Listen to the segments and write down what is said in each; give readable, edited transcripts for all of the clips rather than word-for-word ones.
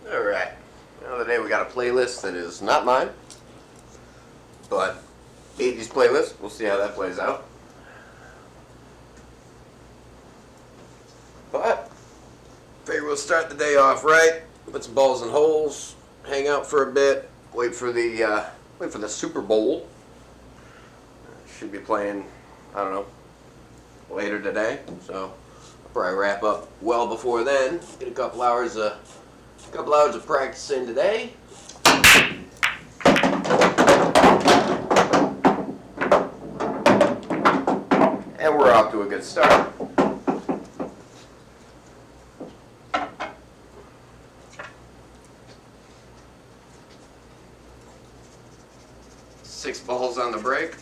Alright, now today we got a playlist that is not mine, but 80s playlist. We'll see how that plays out. But, figure we'll start the day off right, put some balls in holes, hang out for a bit, wait for the Super Bowl. Should be playing, I don't know, later today, so I'll probably wrap up well before then. Get a couple hours of practicing today. And we're off to a good start. Six balls on the break.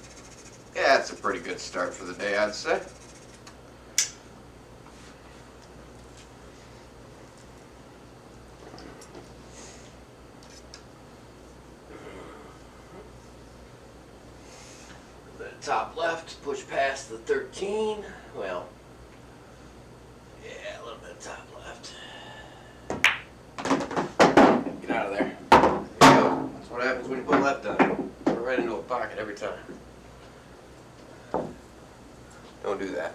Yeah, it's a pretty good start for the day, I'd say. The top left, push past the 13. Well, yeah, a little bit of top left. Get out of there. There you go. That's what happens when you put left on. Go right into a pocket every time. Don't do that.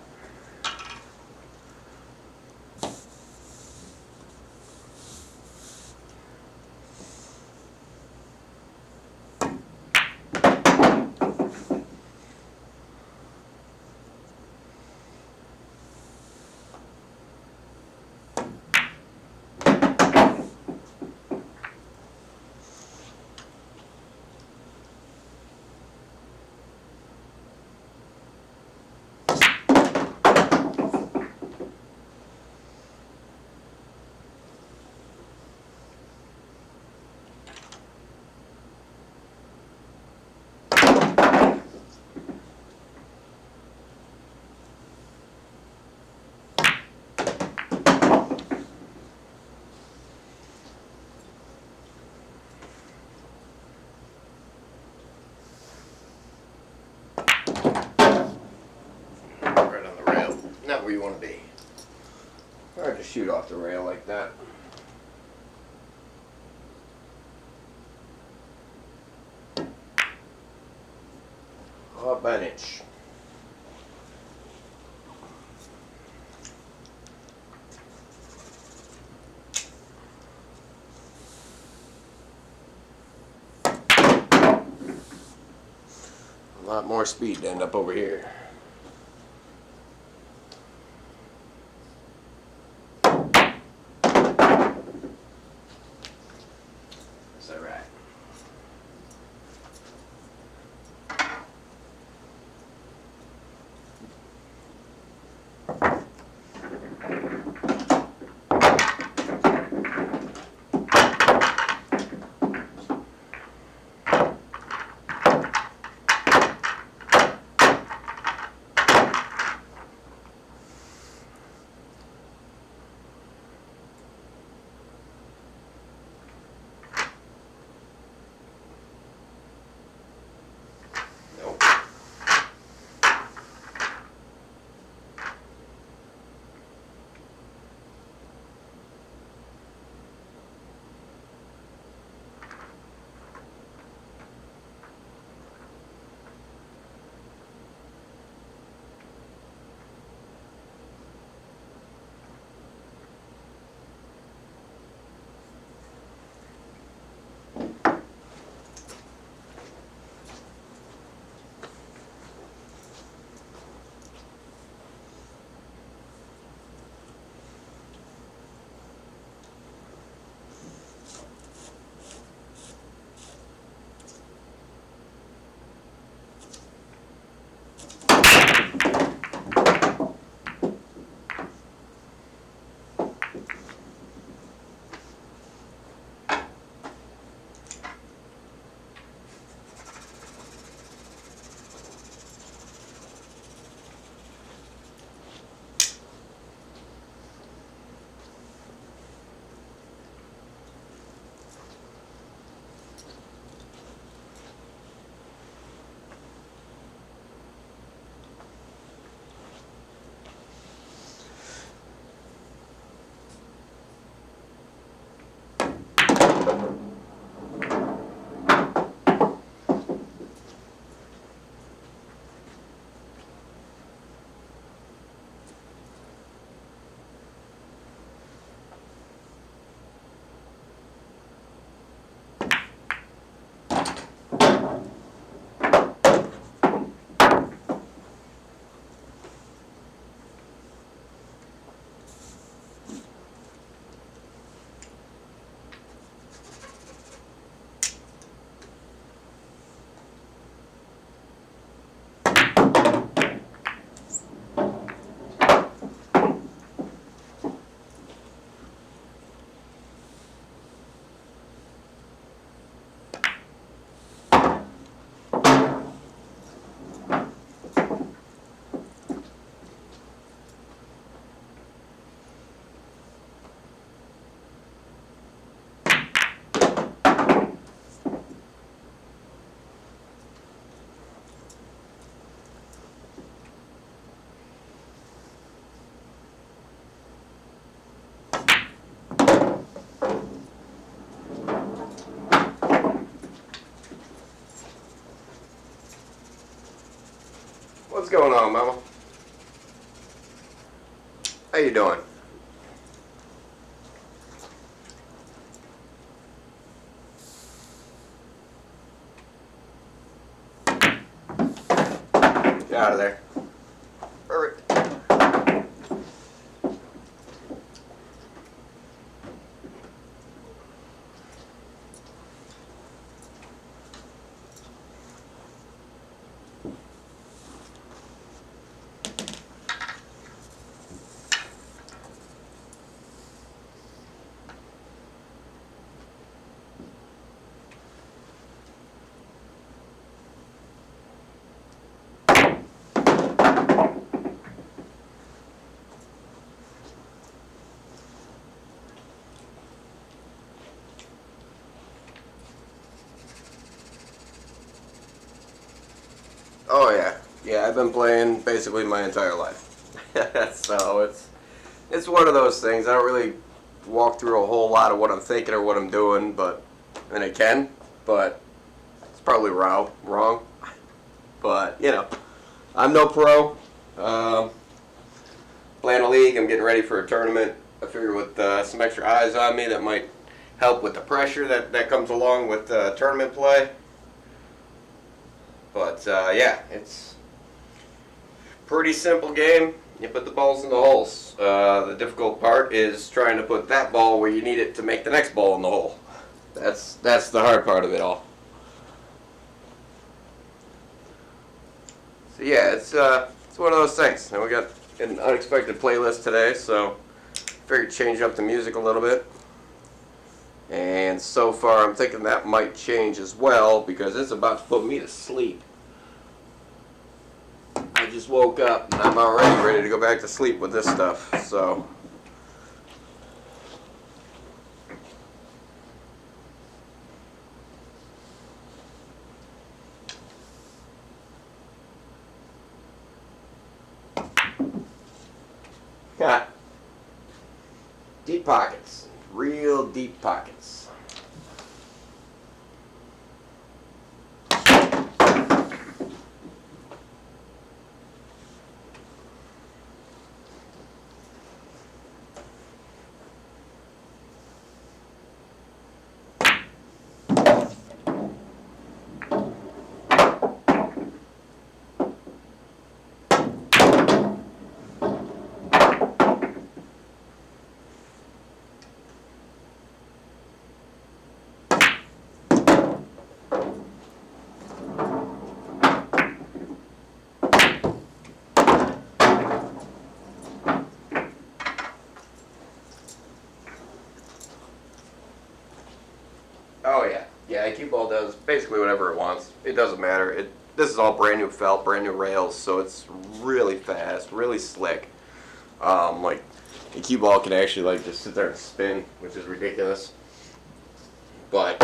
Not where you want to be. Hard to shoot off the rail like that. Off by an inch. A lot more speed to end up over here. What's going on, Mama? How you doing? Get out of there. Perfect. Oh yeah, yeah. I've been playing basically my entire life, so it's one of those things. I don't really walk through a whole lot of what I'm thinking or what I'm doing, but and I can, but it's probably wrong. But you know, I'm no pro. Playing a league, I'm getting ready for a tournament. I figure with some extra eyes on me, that might help with the pressure that comes along with tournament play. But yeah, it's pretty simple game. You put the balls in the holes. The difficult part is trying to put that ball where you need it to make the next ball in the hole. That's the hard part of it all. So yeah, it's one of those things. And we got an unexpected playlist today, so figured change up the music a little bit. And so far, I'm thinking that might change as well because it's about to put me to sleep. I just woke up and I'm already ready to go back to sleep with this stuff. So. Yeah. Deep pockets. Real deep pockets. Oh yeah, yeah. Cue ball does basically whatever it wants. It doesn't matter. This is all brand new felt, brand new rails, so it's really fast, really slick. Like the cue ball can actually like just sit there and spin, which is ridiculous. But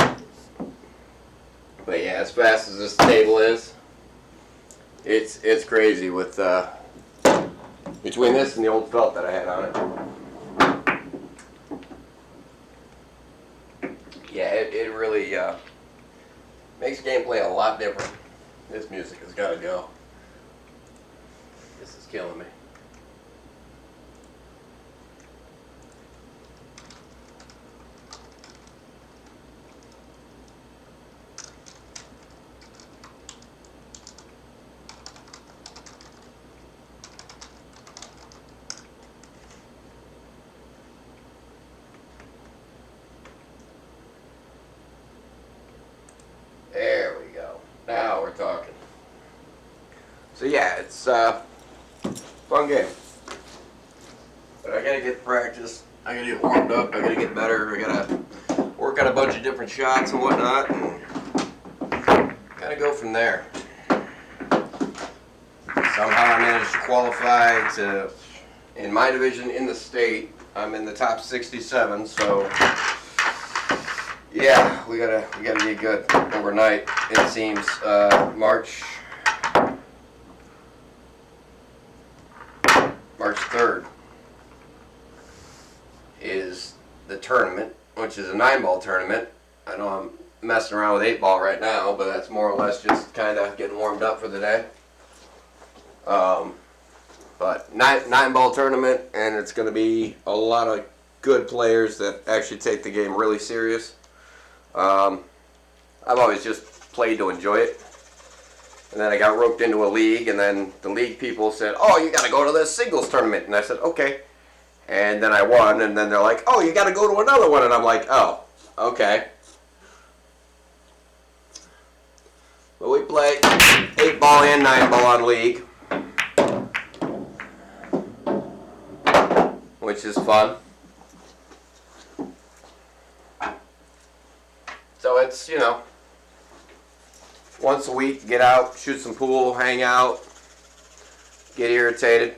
yeah, as fast as this table is, it's crazy with between this and the old felt that I had on it. Yeah, it really makes gameplay a lot different. This music has got to go. This is killing me. There we go. Now we're talking. So yeah, it's fun game. But I gotta get practice. I gotta get warmed up. I gotta get better. I gotta work on a bunch of different shots and whatnot, and kind of go from there. Somehow I managed to qualify to, in my division in the state, I'm in the top 67. So yeah, we gotta be good overnight. It seems March 3rd is the tournament, which is a 9-ball tournament. I know I'm messing around with 8-ball right now, but that's more or less just kind of getting warmed up for the day. But nine ball tournament, and it's going to be a lot of good players that actually take the game really serious. I've always just played to enjoy it. And then I got roped into a league, and then the league people said, "Oh, you got to go to this singles tournament." And I said, "Okay." And then I won, and then they're like, "Oh, you got to go to another one." And I'm like, "Oh, okay." But we play 8 ball and 9 ball on league, which is fun. So it's, once a week, get out, shoot some pool, hang out, get irritated.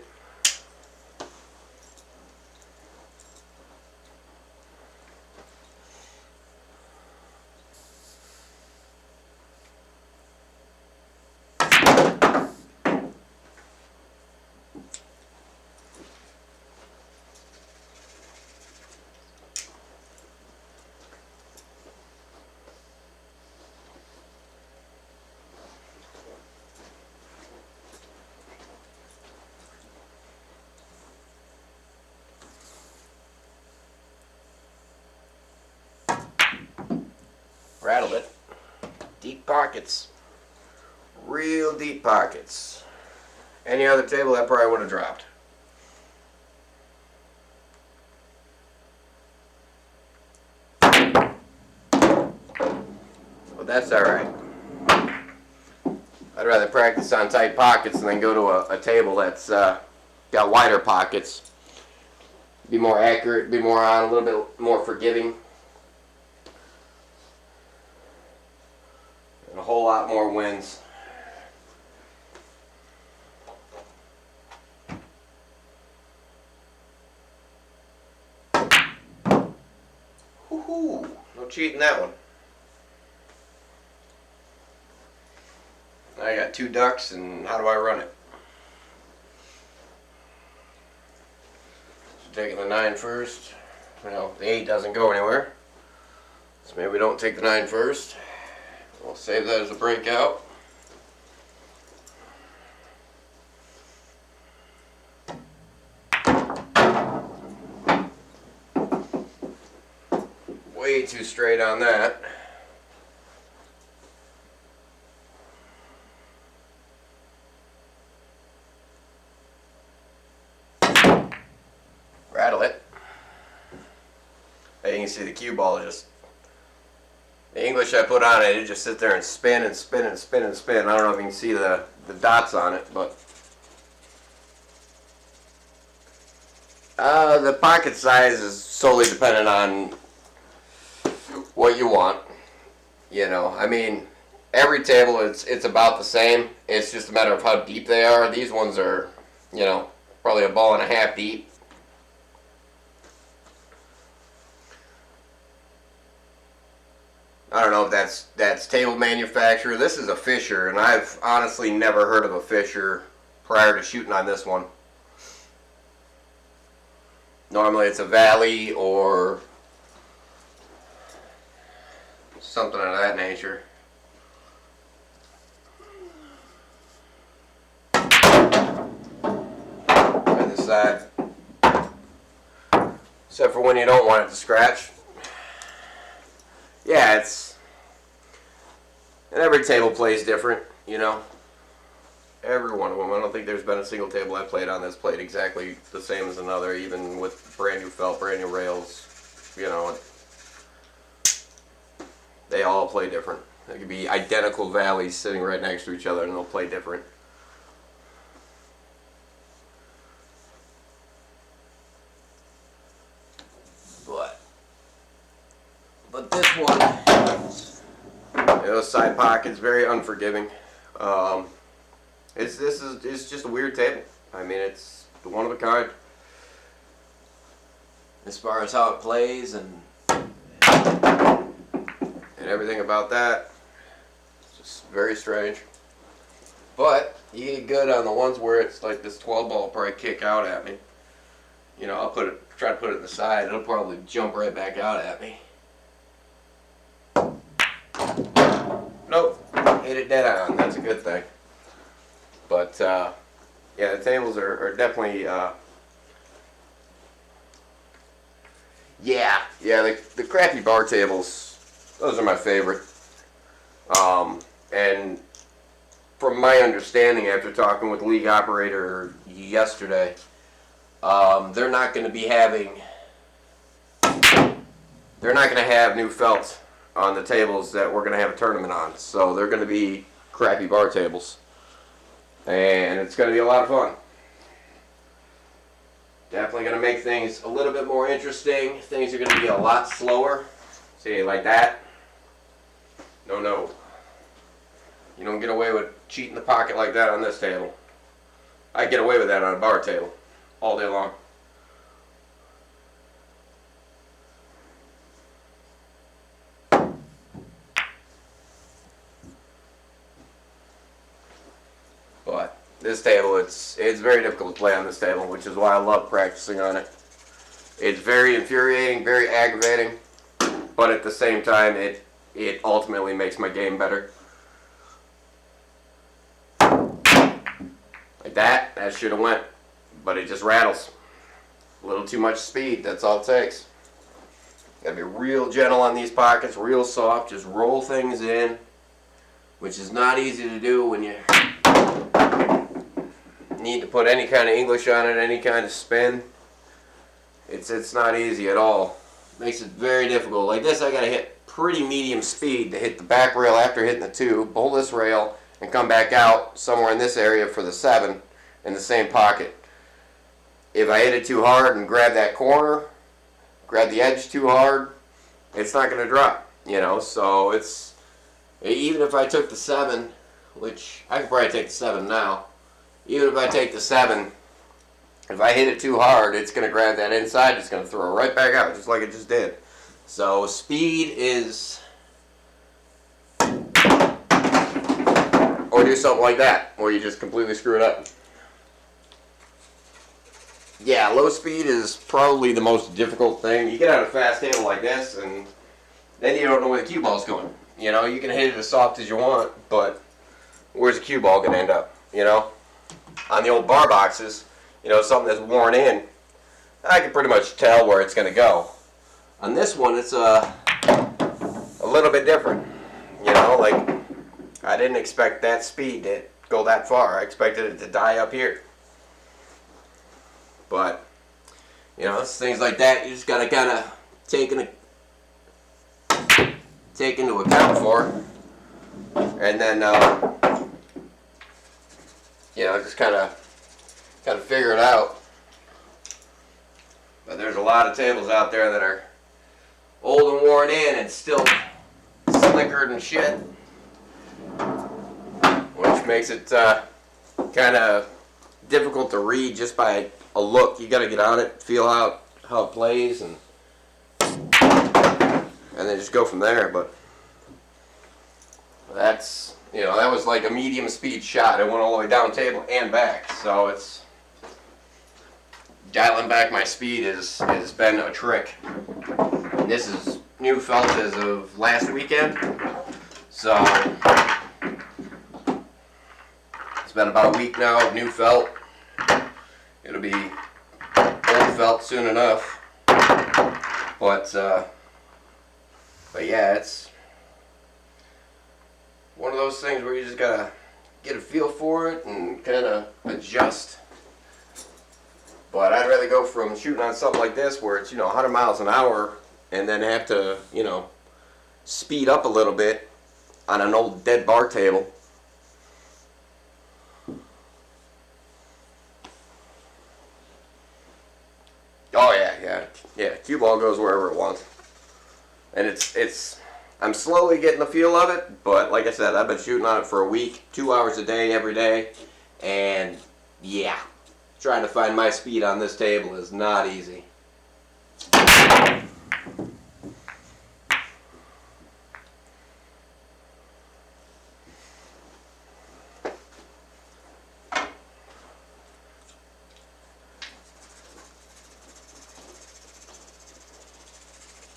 Rattled it. Deep pockets. Real deep pockets. Any other table, that probably would have dropped. But that's alright. I'd rather practice on tight pockets than go to a table that's got wider pockets. Be more accurate, be more on, a little bit more forgiving. And a whole lot more wins. Woohoo! No cheating that one. I got 2 ducks, and how do I run it? So taking the 9 first. Well, the 8 doesn't go anywhere. So maybe we don't take the 9 first. We'll save that as a breakout. Way too straight on that. Rattle it. Hey, you can see the cue ball just, the English I put on it, it just sit there and spin and spin and spin and spin. I don't know if you can see the dots on it, but the pocket size is solely dependent on what you want. I mean, every table it's about the same. It's just a matter of how deep they are. These ones are, probably a ball and a half deep. I don't know if that's table manufacturer. This is a Fisher, and I've honestly never heard of a Fisher prior to shooting on this one. Normally it's a Valley or something of that nature. On this side. Except for when you don't want it to scratch. Yeah, and every table plays different, Every one of them. I don't think there's been a single table I played on that's played exactly the same as another, even with brand new felt, brand new rails. They all play different. They could be identical valleys sitting right next to each other, and they'll play different. But this one, those side pockets, very unforgiving. It's just a weird table. I mean, it's one of a kind as far as how it plays and everything about that. It's just very strange. But you get good on the ones where it's like this 12 ball will probably kick out at me. I'll try to put it in the side. It'll probably jump right back out at me. Nope, hit it dead on. That's a good thing. But Yeah, the tables are definitely, yeah, the crappy bar tables, those are my favorite. And from my understanding after talking with the league operator yesterday, they're not going to be having, they're not going to have new felt on the tables that we're going to have a tournament on. So they're going to be crappy bar tables. And it's going to be a lot of fun. Definitely going to make things a little bit more interesting. Things are going to be a lot slower. See, like that. No. You don't get away with cheating the pocket like that on this table. I get away with that on a bar table all day long. But this table, it's very difficult to play on this table, which is why I love practicing on it. It's very infuriating, very aggravating, but at the same time, it ultimately makes my game better. Like that should have went, but it just rattles. A little too much speed, that's all it takes. Gotta be real gentle on these pockets, real soft, just roll things in, which is not easy to do when you need to put any kind of English on it, any kind of spin. It's not easy at all. Makes it very difficult. Like this, I gotta hit pretty medium speed to hit the back rail after hitting the 2, pull this rail, and come back out somewhere in this area for the 7 in the same pocket. If I hit it too hard and grab that corner, grab the edge too hard, it's not going to drop, you know. So it's, even if I took the 7, which I could probably take the 7 now, even if I take the 7, if I hit it too hard, it's going to grab that inside, it's going to throw it right back out, just like it just did. So speed is, or do something like that, where you just completely screw it up. Yeah, low speed is probably the most difficult thing. You get on a fast table like this, and then you don't know where the cue ball's going. You know, you can hit it as soft as you want, but where's the cue ball going to end up, you know? On the old bar boxes, you know, something that's worn in, I can pretty much tell where it's going to go. On this one, it's a little bit different. You know, like, I didn't expect that speed to go that far. I expected it to die up here. But, you know, it's things like that you just got to kind of take into account for. And then, you know, just kind of figure it out. But there's a lot of tables out there that are old and worn in and still slickered and shit, which makes it kind of difficult to read just by a look. You got to get on it, feel out how it plays, and then just go from there. But that's, you know, that was like a medium speed shot. It went all the way down table and back, so it's dialing back my speed has been a trick. And this is new felt as of last weekend, so it's been about a week now of new felt. It'll be old felt soon enough, but yeah, it's one of those things where you just gotta get a feel for it and kind of adjust. But I'd rather go from shooting on something like this where it's, you know, 100 miles an hour and then have to, you know, speed up a little bit on an old dead bar table. Oh yeah. Cue ball goes wherever it wants, and it's. I'm slowly getting the feel of it, but like I said, I've been shooting on it for a week, 2 hours a day, every day, and yeah, trying to find my speed on this table is not easy.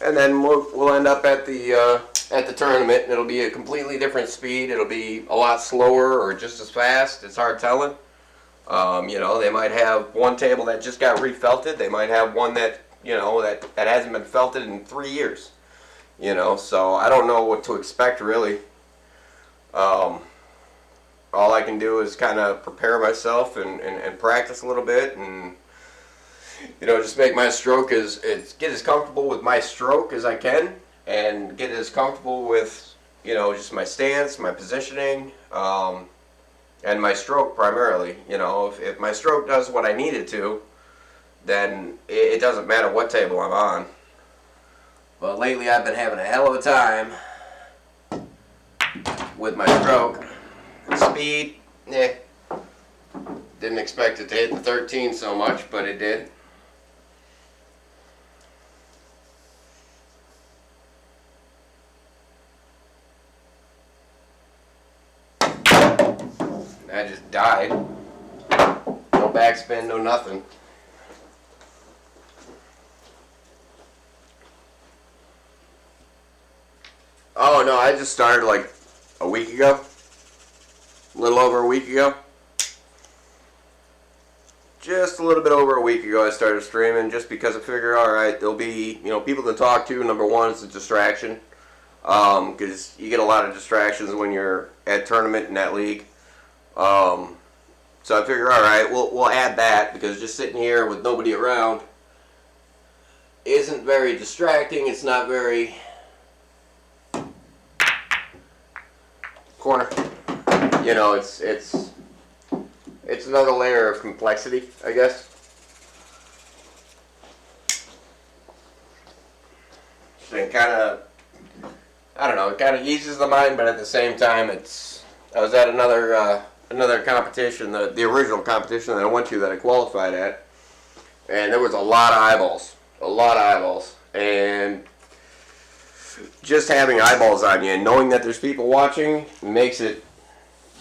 And then we'll end up at the tournament, and it'll be a completely different speed. It'll be a lot slower or just as fast. It's hard telling. They might have one table that just got refelted. They might have one that, that hasn't been felted in 3 years. So I don't know what to expect really. All I can do is kind of prepare myself and practice a little bit and, just make my stroke get as comfortable with my stroke as I can and get as comfortable with, just my stance, my positioning, and my stroke primarily. If my stroke does what I need it to, then it doesn't matter what table I'm on. But lately I've been having a hell of a time with my stroke. Speed, didn't expect it to hit the 13 so much, but it did. I just died. No backspin, no nothing. Oh no, I just started like a week ago. A little over a week ago. Just a little bit over a week ago I started streaming just because I figure, alright, there'll be, people to talk to. Number one, it's a distraction. Because you get a lot of distractions when you're at tournament in that league. So I figure, alright, we'll add that, because just sitting here with nobody around isn't very distracting. It's not very... Corner. It's another layer of complexity, I guess. And kind of, I don't know, it kind of eases the mind, but at the same time, I was at another competition, the original competition that I went to that I qualified at, and there was a lot of eyeballs, and just having eyeballs on you and knowing that there's people watching makes it,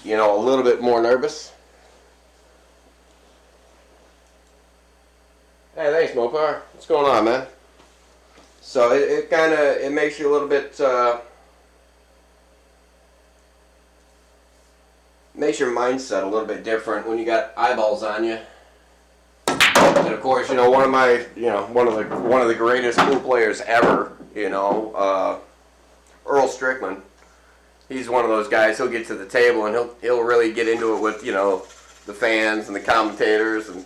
a little bit more nervous. Hey, thanks, Mopar. What's going on, man? So it makes you a little bit, makes your mindset a little bit different when you got eyeballs on you. And of course, one of the greatest pool players ever, Earl Strickland. He's one of those guys. He'll get to the table and he'll really get into it with, the fans and the commentators, and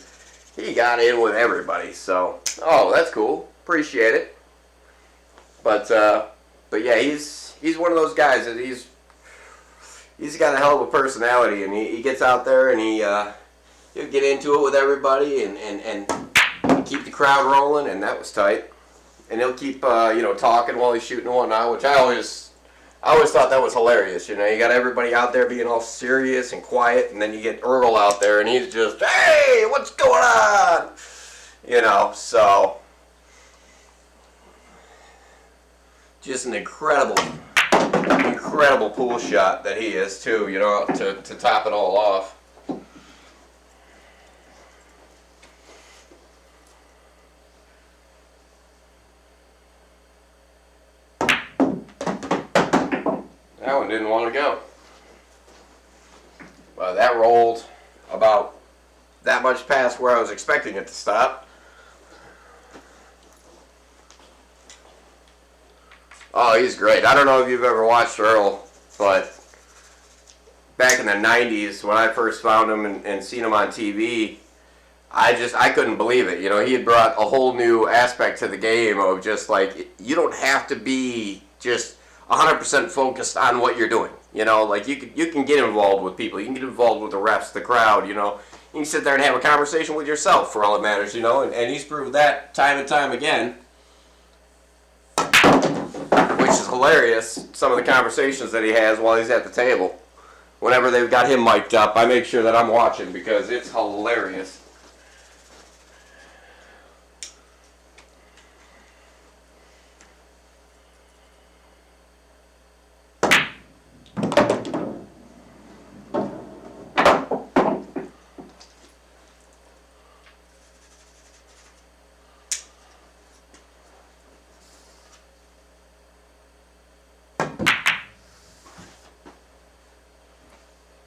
he got in with everybody. So, that's cool. Appreciate it. But yeah, he's one of those guys that he's got a hell of a personality, and he gets out there and he'll get into it with everybody and keep the crowd rolling, and that was tight. And he'll keep talking while he's shooting and whatnot, which I always thought that was hilarious. You got everybody out there being all serious and quiet, and then you get Earl out there and he's just, hey, what's going on? So just an incredible pool shot that he is too, to top it all off. That one didn't want to go. Well, that rolled about that much past where I was expecting it to stop. Oh, he's great. I don't know if you've ever watched Earl, but back in the 90s when I first found him and seen him on TV, I couldn't believe it. He had brought a whole new aspect to the game of just like, you don't have to be just 100% focused on what you're doing. Like you can get involved with people. You can get involved with the refs, the crowd, You can sit there and have a conversation with yourself for all it matters, and he's proved that time and time again. Which is hilarious, some of the conversations that he has while he's at the table. Whenever they've got him mic'd up, I make sure that I'm watching because it's hilarious.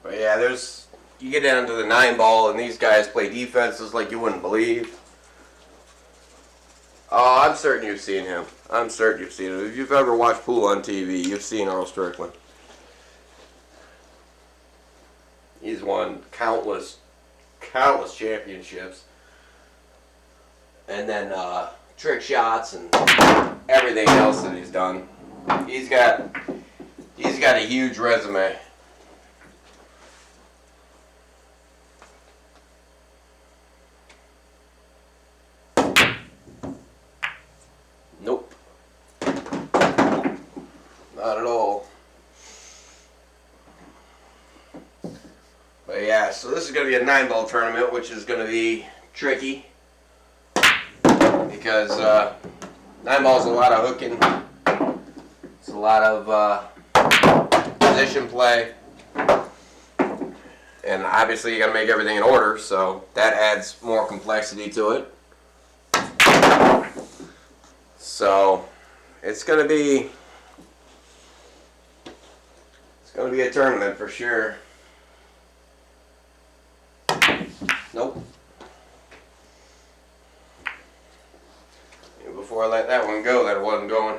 But yeah, there's you get down to the 9-ball, and these guys play defenses like you wouldn't believe. Oh, I'm certain you've seen him. I'm certain you've seen him. If you've ever watched pool on TV, you've seen Earl Strickland. He's won countless championships. And then trick shots and everything else that he's done. He's got a huge resume. Nope. Not at all. But yeah, so this is going to be a 9-ball tournament, which is going to be tricky. Because 9-ball is a lot of hooking. It's a lot of position play. And obviously you got to make everything in order, so that adds more complexity to it. So it's going to be a tournament for sure. Nope. Before I let that one go, that wasn't going.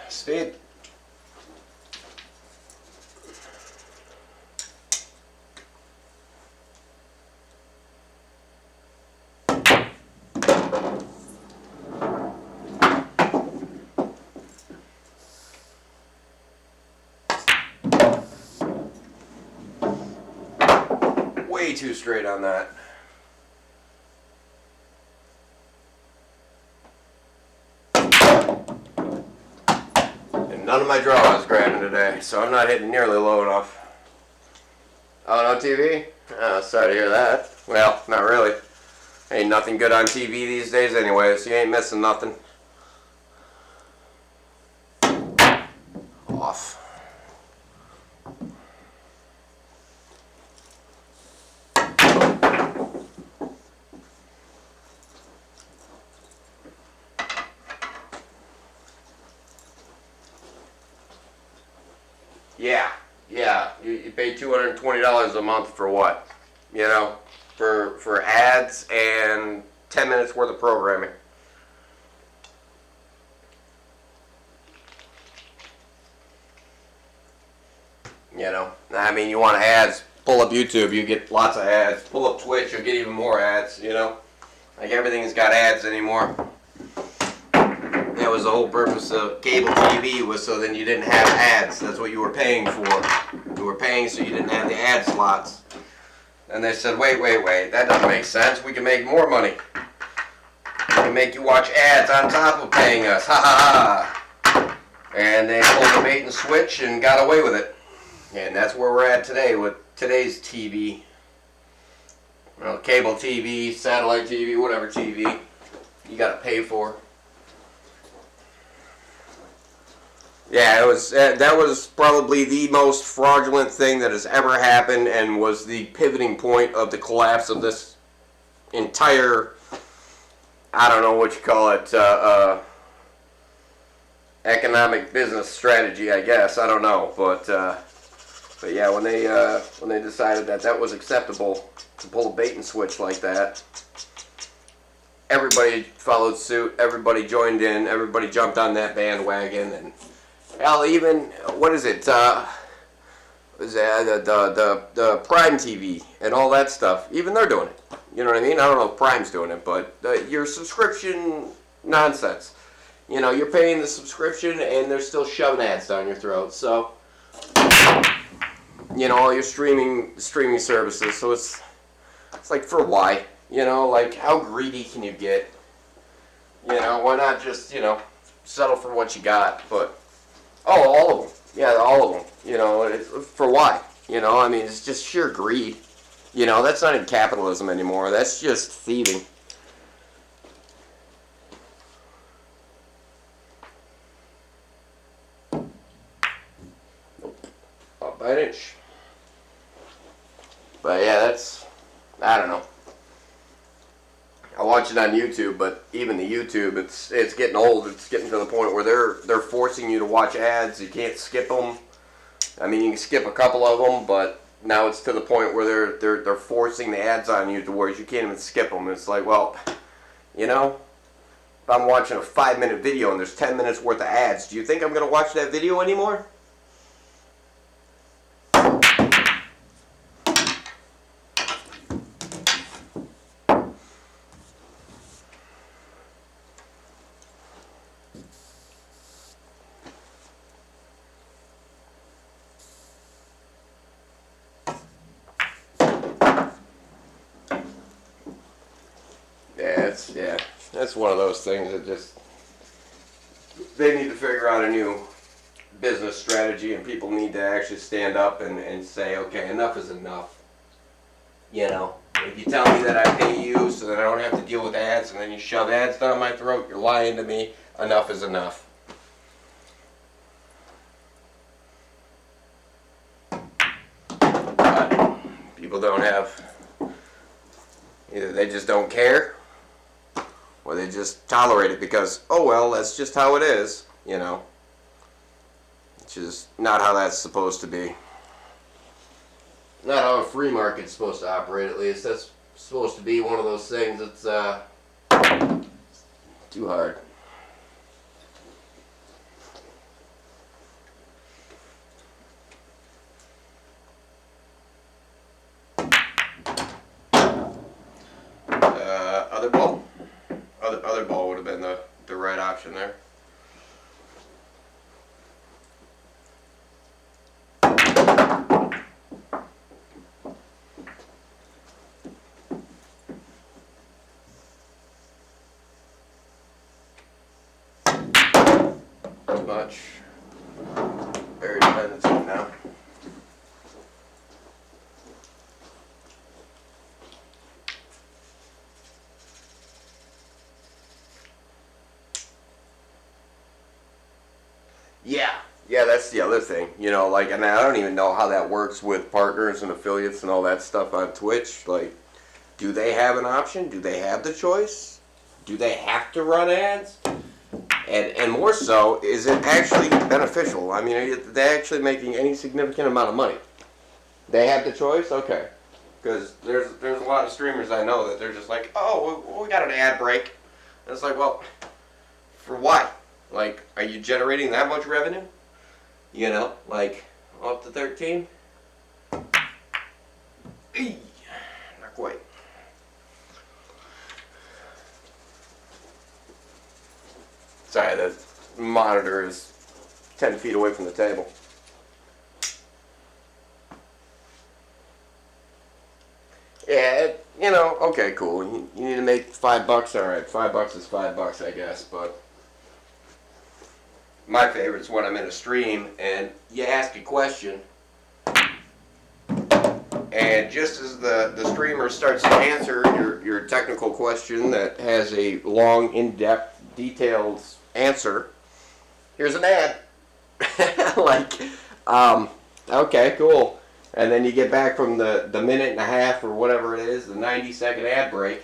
Speed. Way too straight on that. And none of my draw is grabbing today, so I'm not hitting nearly low enough. Oh, no TV? Oh, sorry to hear that. Well, not really. Ain't nothing good on TV these days anyway, so you ain't missing nothing. Off. Yeah. You pay $220 a month for what? You know, for ads and 10 minutes worth of programming. You know, I mean, you want ads, pull up YouTube, you get lots of ads. Pull up Twitch, you'll get even more ads, you know. Like everything's got ads anymore. That was the whole purpose of cable TV, was so then you didn't have ads. That's what you were paying for. You were paying so you didn't have the ad slots. And they said, wait, that doesn't make sense. We can make more money. We can make you watch ads on top of paying us. Ha ha ha. And they pulled the bait and switch and got away with it. And that's where we're at today with today's TV. Well, cable TV, satellite TV, whatever TV you got to pay for. Yeah, that was probably the most fraudulent thing that has ever happened, and was the pivoting point of the collapse of this entire, I don't know what you call it, economic business strategy, I guess. I don't know, but yeah, when they decided that was acceptable to pull a bait and switch like that, everybody followed suit. Everybody joined in. Everybody jumped on that bandwagon, and hell, even what is it? The Prime TV and all that stuff. Even they're doing it. You know what I mean? I don't know if Prime's doing it, but your subscription nonsense. You know, you're paying the subscription and they're still shoving ads down your throat. So, you know, all your streaming services. So it's like, for why? You know, like, how greedy can you get? You know, why not just, you know, settle for what you got? But all of them. Yeah, all of them. You know, for why? You know, I mean, it's just sheer greed. You know, that's not in capitalism anymore. That's just thieving. Nope. Up by an inch. But yeah, that's, I don't know. I watch it on YouTube, but even the YouTube, it's getting old. It's getting to the point where they're forcing you to watch ads. You can't skip them. I mean, you can skip a couple of them, but now it's to the point where they're forcing the ads on you to where you can't even skip them. It's like, well, you know, if I'm watching a 5-minute video and there's 10 minutes worth of ads, do you think I'm going to watch that video anymore? That's one of those things that just, they need to figure out a new business strategy, and people need to actually stand up and say, okay, enough is enough. You know, if you tell me that I pay you so that I don't have to deal with ads, and then you shove ads down my throat, you're lying to me. Enough is enough. But people don't have, either they just don't care, or they just tolerate it because, oh well, that's just how it is, you know. Which is not how that's supposed to be. Not how a free market's supposed to operate, at least. That's supposed to be one of those things that's too hard. Other ball? Other ball would have been the right option there. Too much. Very defensive now. Yeah, that's the other thing. You know, like, and I don't even know how that works with partners and affiliates and all that stuff on Twitch. Like, do they have an option? Do they have the choice? Do they have to run ads? And more so, is it actually beneficial? I mean, are they actually making any significant amount of money? They have the choice? Okay. Because there's a lot of streamers I know that they're just like, oh, we got an ad break. And it's like, well, for what? Like, are you generating that much revenue? You know, like, up to 13? Eey, not quite. Sorry, the monitor is 10 feet away from the table. Yeah, you know, okay, cool. You need to make $5. Alright, $5 is $5, I guess, but my favorite is when I'm in a stream and you ask a question, and just as the streamer starts to answer your technical question that has a long, in-depth, detailed answer, here's an ad. Like, okay, cool. And then you get back from the minute and a half or whatever it is, the 90-second ad break,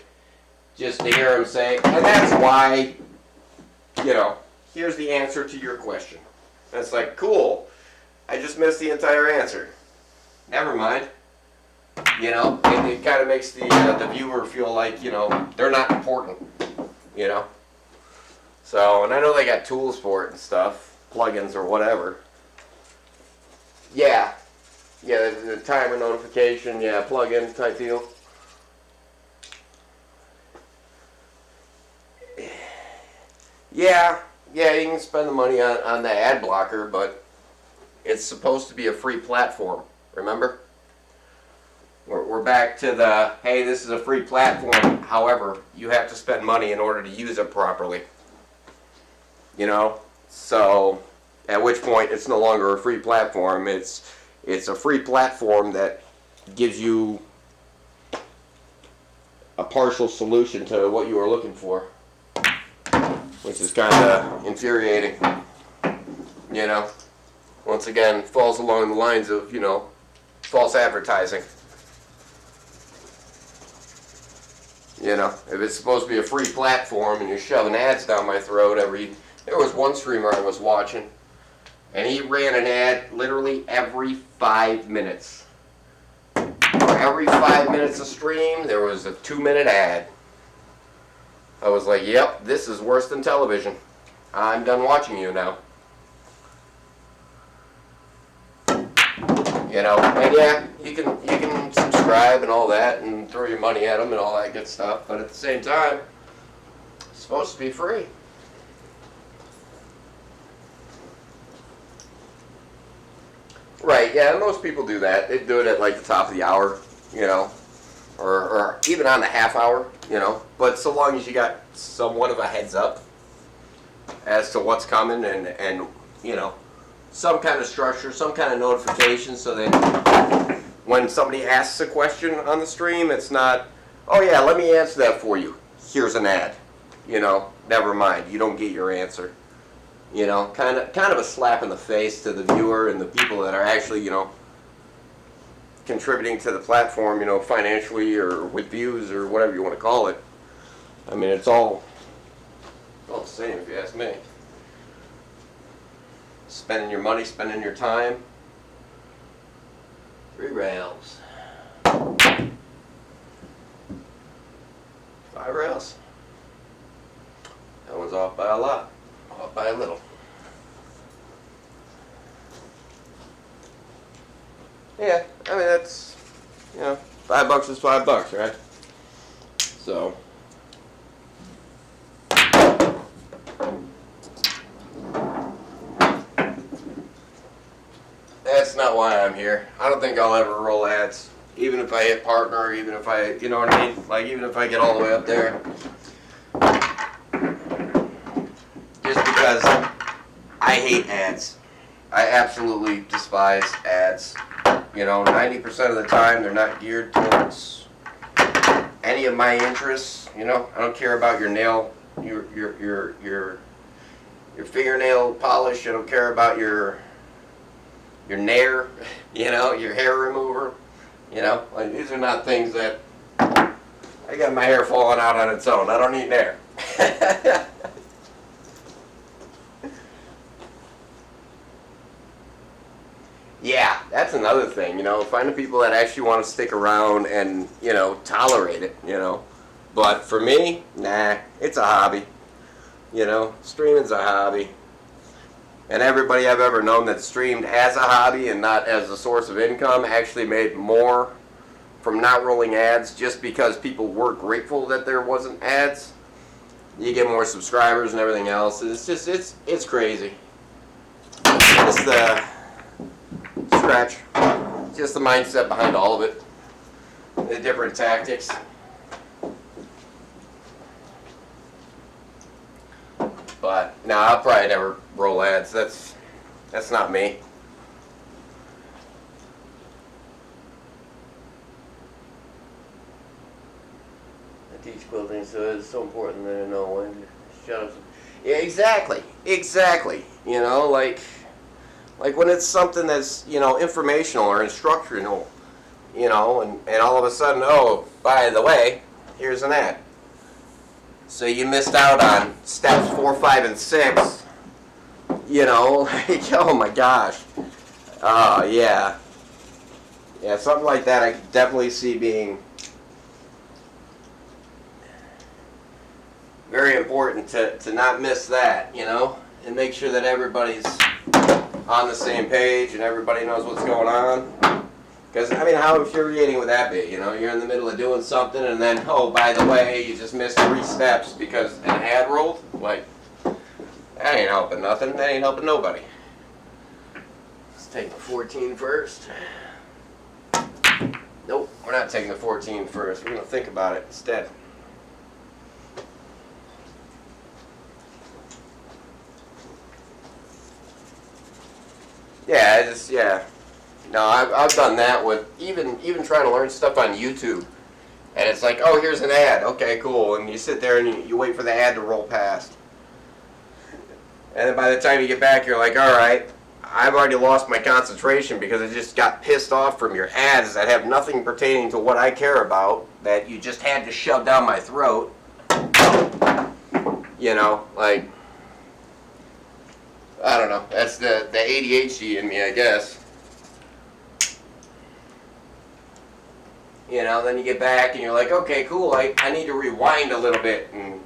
just to hear him say, and that's why, you know, here's the answer to your question. And it's like, cool, I just missed the entire answer. Never mind. You know, it kind of makes the viewer feel like, you know, they're not important, you know. So, and I know they got tools for it and stuff, plugins or whatever. Yeah, the timer notification, yeah, plugin type deal. Yeah, you can spend the money on the ad blocker, but it's supposed to be a free platform, remember? We're back to the, hey, this is a free platform, however, you have to spend money in order to use it properly. You know? So, at which point, it's no longer a free platform, it's a free platform that gives you a partial solution to what you are looking for. Which is kind of infuriating, you know. Once again, falls along the lines of, you know, false advertising. You know, if it's supposed to be a free platform and you're shoving ads down my throat there was one streamer I was watching, and he ran an ad literally every 5 minutes. For every 5 minutes of stream, there was a 2-minute ad. I was like, yep, this is worse than television. I'm done watching you now. You know, and yeah, you can subscribe and all that and throw your money at them and all that good stuff, but at the same time, it's supposed to be free. Right, yeah, most people do that. They do it at like the top of the hour, you know, or even on the half hour, you know, but so long as you got somewhat of a heads up as to what's coming and you know, some kind of structure, some kind of notification, so that when somebody asks a question on the stream, it's not, oh yeah, let me answer that for you. Here's an ad. You know, never mind. You don't get your answer. You know, kind of a slap in the face to the viewer and the people that are actually, you know, contributing to the platform, you know, financially or with views or whatever you want to call it. I mean, it's all the same if you ask me. Spending your money, spending your time. 3 rails. 5 rails. That one's off by a lot. Off by a little. Yeah, I mean that's, you know, $5 is $5, right? So. That's not why I'm here. I don't think I'll ever roll ads. Even if I hit partner, even if I, you know what I mean? Like, even if I get all the way up there. Just because I hate ads. I absolutely despise ads. You know, 90% of the time they're not geared towards any of my interests. You know, I don't care about your nail, your fingernail polish. I don't care about your nair, you know, your hair remover, you know, like these are not things that, I got my hair falling out on its own, I don't need nair. Yeah, that's another thing, you know, find the people that actually want to stick around and, you know, tolerate it, you know, but for me, nah, it's a hobby, you know, streaming's a hobby. And everybody I've ever known that streamed as a hobby and not as a source of income actually made more from not rolling ads just because people were grateful that there wasn't ads. You get more subscribers and everything else. It's just, it's crazy. Just the scratch. Just the mindset behind all of it. The different tactics. But no, I'll probably never roll ads. That's not me. I teach quilting, so it's so important that I know when to shut up. Yeah, exactly. You know, like when it's something that's, you know, informational or instructional, you know, and all of a sudden, oh, by the way, here's an ad. So you missed out on steps 4, 5, and 6. You know, like, oh my gosh. Yeah. Yeah, something like that I could definitely see being very important to not miss that, you know, and make sure that everybody's on the same page and everybody knows what's going on. Because, I mean, how infuriating would that be? You know, you're in the middle of doing something and then, oh, by the way, you just missed 3 steps because an ad rolled? Like, that ain't helping nothing. That ain't helping nobody. Let's take the 14 first. Nope, we're not taking the 14 first. We're going to think about it instead. Yeah. No, I've done that with even trying to learn stuff on YouTube. And it's like, oh, here's an ad. Okay, cool. And you sit there and you wait for the ad to roll past. And then by the time you get back, you're like, all right, I've already lost my concentration because I just got pissed off from your ads that have nothing pertaining to what I care about, that you just had to shove down my throat. You know, like, I don't know. That's the ADHD in me, I guess. You know, then you get back and you're like, okay, cool, I need to rewind a little bit, and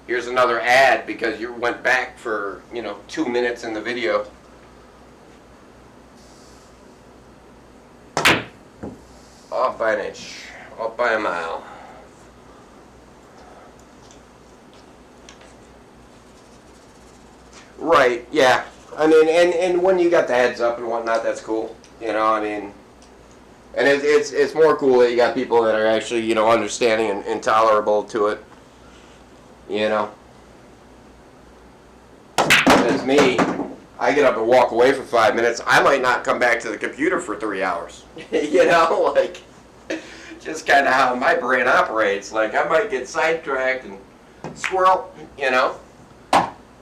here's another ad because you went back for, 2 minutes in the video. Off by an inch, off by a mile. Right, yeah. I mean, and when you got the heads up and whatnot, that's cool. I mean, and it's more cool that you got people that are actually, understanding and tolerable to it. As me, I get up and walk away for 5 minutes. I might not come back to the computer for 3 hours. Like, just kind of how my brain operates. Like, I might get sidetracked and squirrel,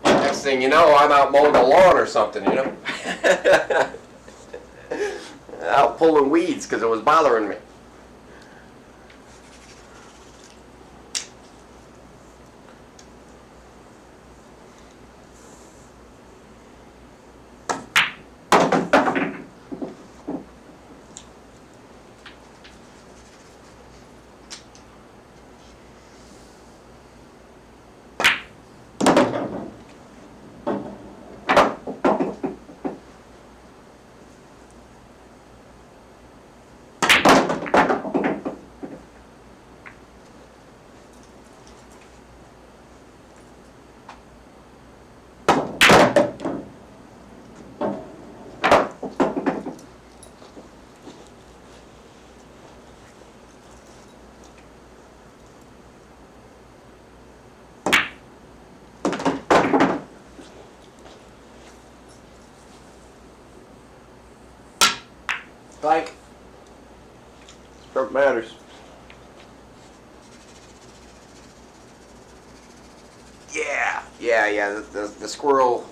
Next thing you know, I'm out mowing the lawn or something, Out pulling weeds because it was bothering me. Like, stroke matters. Yeah. The squirrel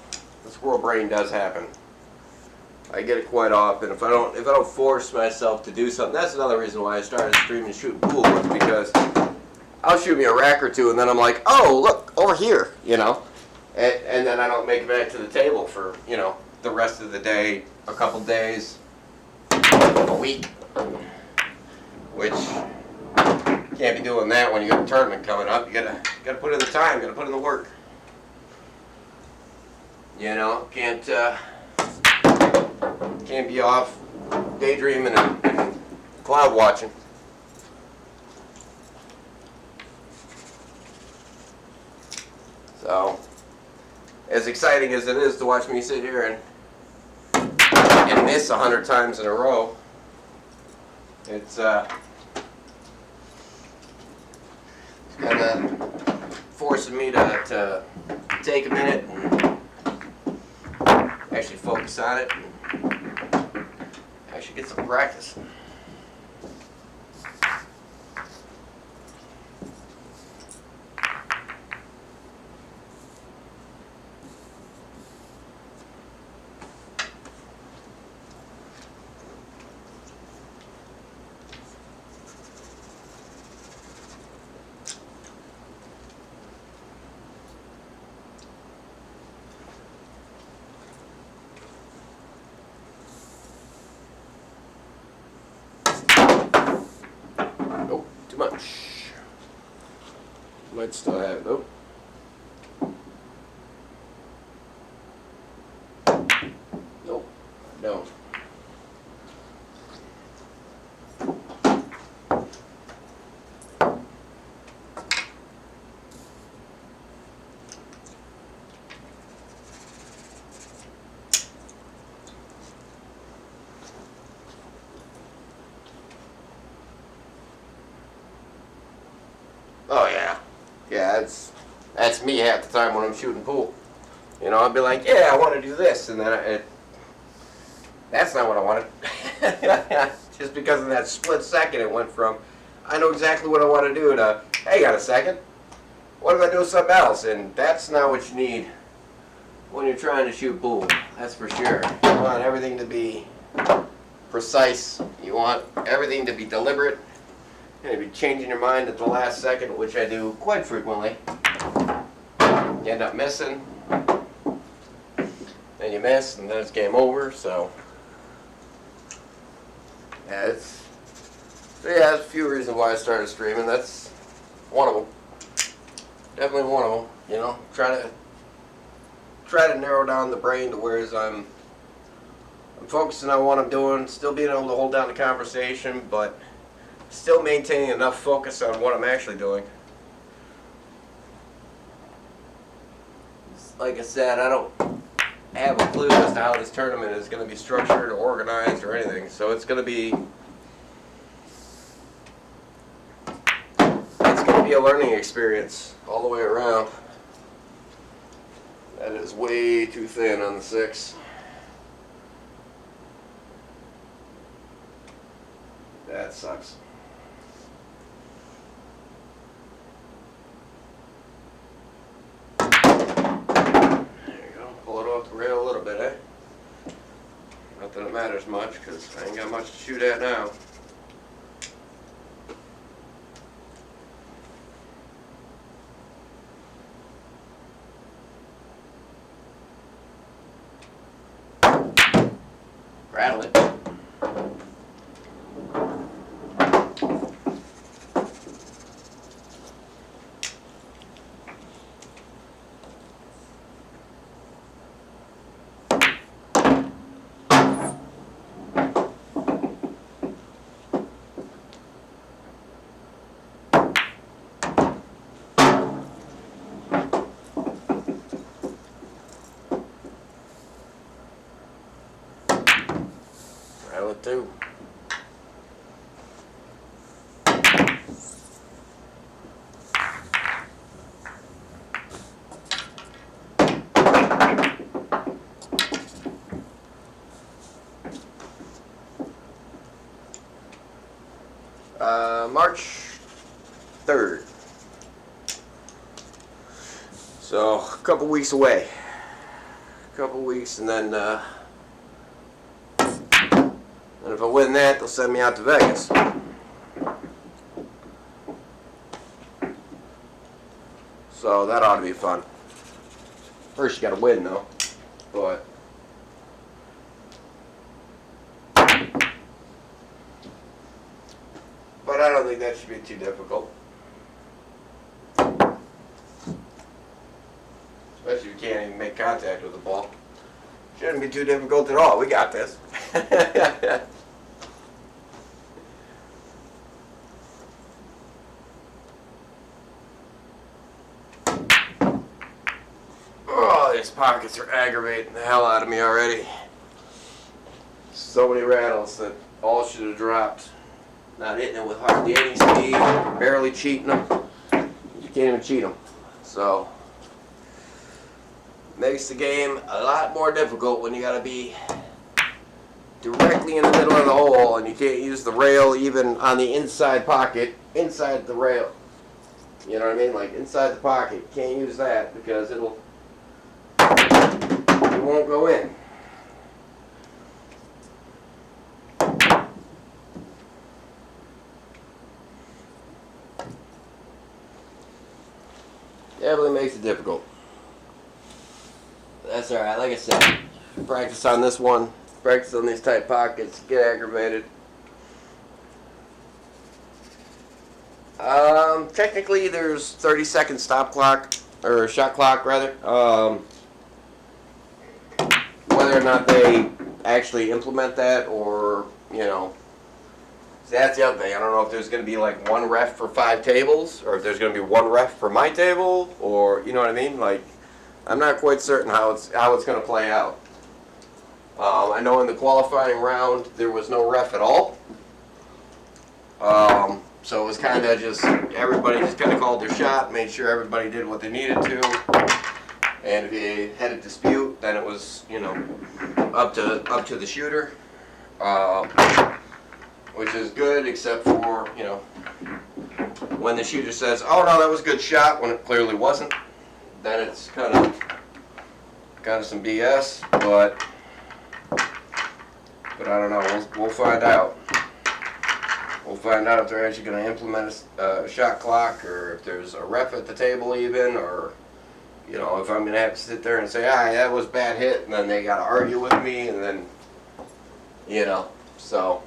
brain does happen. I get it quite often. If I don't force myself to do something, that's another reason why I started streaming shooting pool, was because I'll shoot me a rack or two, and then I'm like, oh, look over here, and then I don't make it back to the table for the rest of the day, a couple days, a week, which you can't be doing that when you got a tournament coming up. You gotta put in the time, gotta put in the work. Can't be off daydreaming and cloud watching. So, as exciting as it is to watch me sit here and miss 100 times in a row, it's kind of forcing me to take a minute and actually focus on it and actually get some practice. Too much. Might still have it. Nope. Nope. No. Oh yeah, that's me half the time when I'm shooting pool. I'll be like, yeah, I want to do this, and then that's not what I wanted. Just because of that split second, it went from, I know exactly what I want to do, to, hey, got a second, what if I do something else? And that's not what you need when you're trying to shoot pool, that's for sure. You want everything to be precise. You want everything to be deliberate. And be changing your mind at the last second, which I do quite frequently. You end up missing, then you miss, and then it's game over. So yeah, there's a few reasons why I started streaming. That's one of them. Definitely one of them. You know, try to narrow down the brain to whereas I'm focusing on what I'm doing, still being able to hold down the conversation, but still maintaining enough focus on what I'm actually doing. Like I said, I don't have a clue as to how this tournament is going to be structured or organized or anything, so it's going to be a learning experience all the way around. That is way too thin on the 6. That sucks. Pull it off the rail a little bit, eh? Not that it matters much, because I ain't got much to shoot at now. Rattle it. Rattle it too. March 3rd. So a couple weeks away. A couple weeks, and then and if I win that, they'll send me out to Vegas. So that ought to be fun. First you gotta win though. But I don't think that should be too difficult. Especially if you can't even make contact with the ball. Shouldn't be too difficult at all. We got this. Oh, these pockets are aggravating the hell out of me already. So many rattles that all should have dropped. Not hitting it with hardly any speed, barely cheating them. You can't even cheat them. So, makes the game a lot more difficult when you gotta be directly in the middle of the hole and you can't use the rail even on the inside pocket, inside the rail. You know what I mean? Like inside the pocket, you can't use that because it won't go in. Definitely makes it difficult. That's alright, like I said, practice on this one, practice on these tight pockets, get aggravated. Technically there's 30-second stop clock, or shot clock rather. Whether or not they actually implement that or, you know, see, that's the other thing. I don't know if there's going to be like one ref for 5 tables, or if there's going to be one ref for my table, or, you know what I mean? Like, I'm not quite certain how it's going to play out. I know in the qualifying round there was no ref at all. So it was kind of just, everybody just kind of called their shot, made sure everybody did what they needed to. And if you had a dispute, then it was, you know, up to the shooter. Which is good, except for, you know, when the shooter says, oh no, that was a good shot, when it clearly wasn't, then it's kind of kind of some BS, but I don't know. We'll find out. We'll find out if they're actually going to implement a shot clock, or if there's a ref at the table even, or you know, if I'm going to have to sit there and say, that was a bad hit, and then they got to argue with me, and then, you know, so.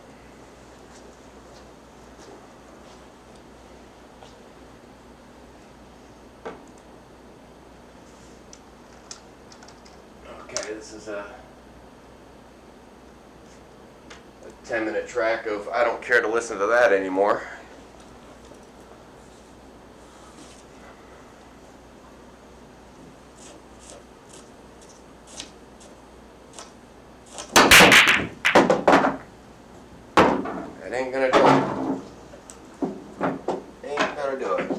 Okay, this is a 10-minute track of I don't care to listen to that anymore. That ain't gonna do it. Ain't gonna do it.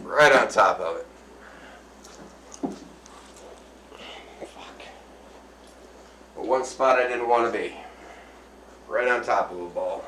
Right on top of it. Fuck. But one spot I didn't want to be. Right on top of a ball.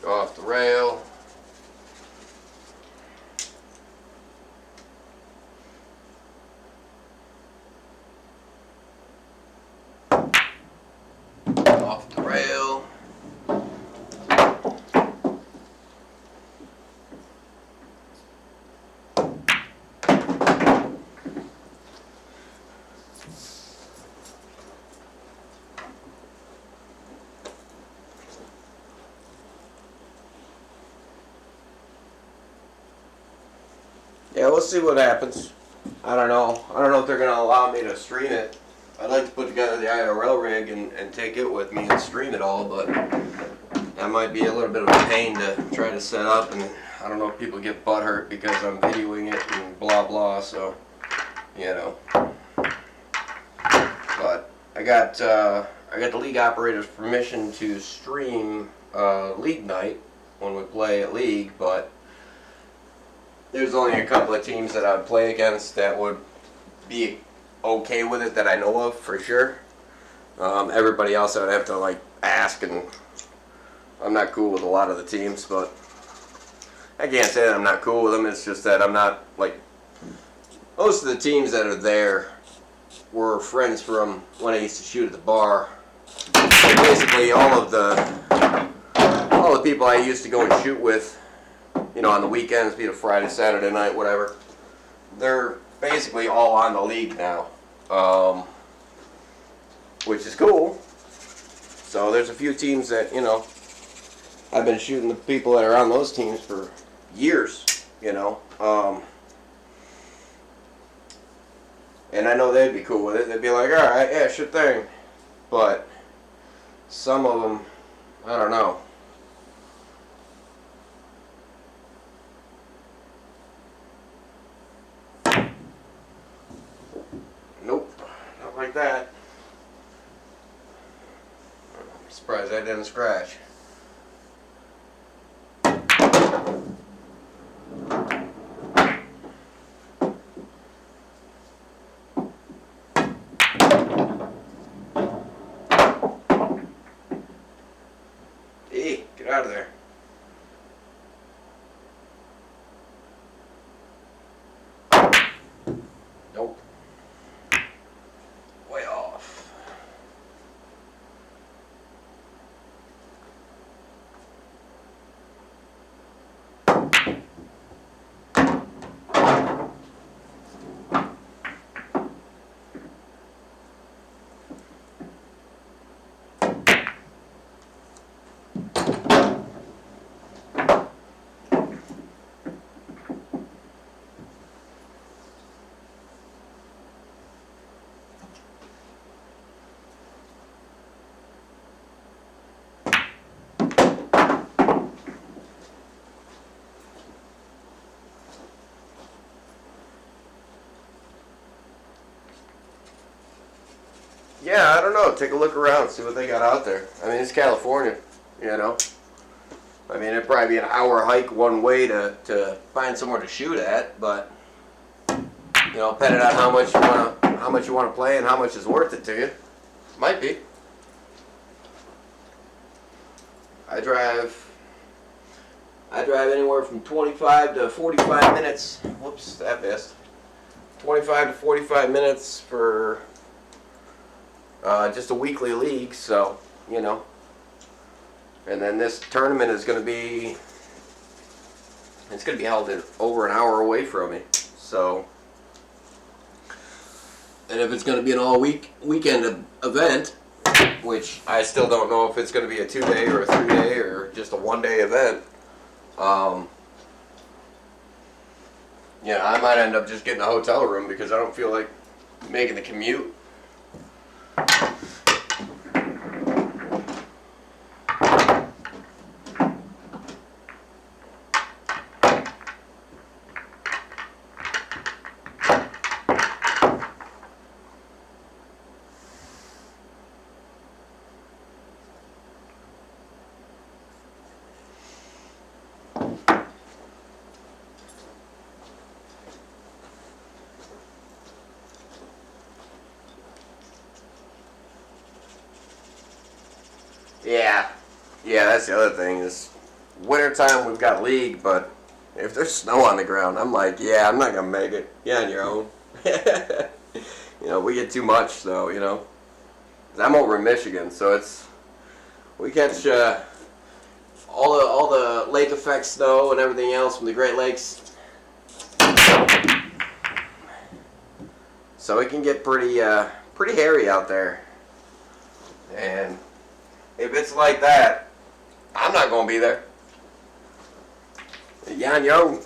Off the rail. Off the rail. Yeah, we'll see what happens. I don't know. I don't know if they're going to allow me to stream it. I'd like to put together the IRL rig and take it with me and stream it all, but that might be a little bit of a pain to try to set up, and I don't know if people get butthurt because I'm videoing it and blah blah, so, you know. But I got the league operator's permission to stream league night when we play at league, but there's only a couple of teams that I would play against that would be okay with it that I know of for sure. Everybody else I would have to like ask, and I'm not cool with a lot of the teams, but I can't say that I'm not cool with them. It's just that I'm not like most of the teams that are there were friends from when I used to shoot at the bar. Basically all the people I used to go and shoot with, you know, on the weekends, be it a Friday, Saturday night, whatever, they're basically all on the league now, which is cool. So there's a few teams that, you know, I've been shooting the people that are on those teams for years, you know, and I know they'd be cool with it. They'd be like, all right, yeah, sure thing. But some of them, I don't know. Nope, not like that. I'm surprised I didn't scratch. out of there. Nope. Way off. Yeah, I don't know. Take a look around, see what they got out there. I mean, it's California, you know. I mean, it'd probably be an hour hike one way to find somewhere to shoot at, but you know, depending on how much you want to play and how much is worth it to you, might be. I drive anywhere from 25 to 45 minutes. Whoops, that missed. 25 to 45 minutes for just a weekly league, so, you know. And then this tournament is going to be, it's going to be held in over an hour away from me. So, and if it's going to be an all-weekend event, which I still don't know if it's going to be a 2-day or a 3-day or just a 1-day event, yeah, I might end up just getting a hotel room because I don't feel like making the commute. Yeah, that's the other thing is wintertime we've got league, but if there's snow on the ground, I'm like, yeah, I'm not going to make it. Yeah, on your own. You know, we get too much, though, you know. 'Cause I'm over in Michigan, so we catch all the lake effect snow and everything else from the Great Lakes. So it can get pretty hairy out there. And if it's like that, I'm not going to be there. Yeah, on your own.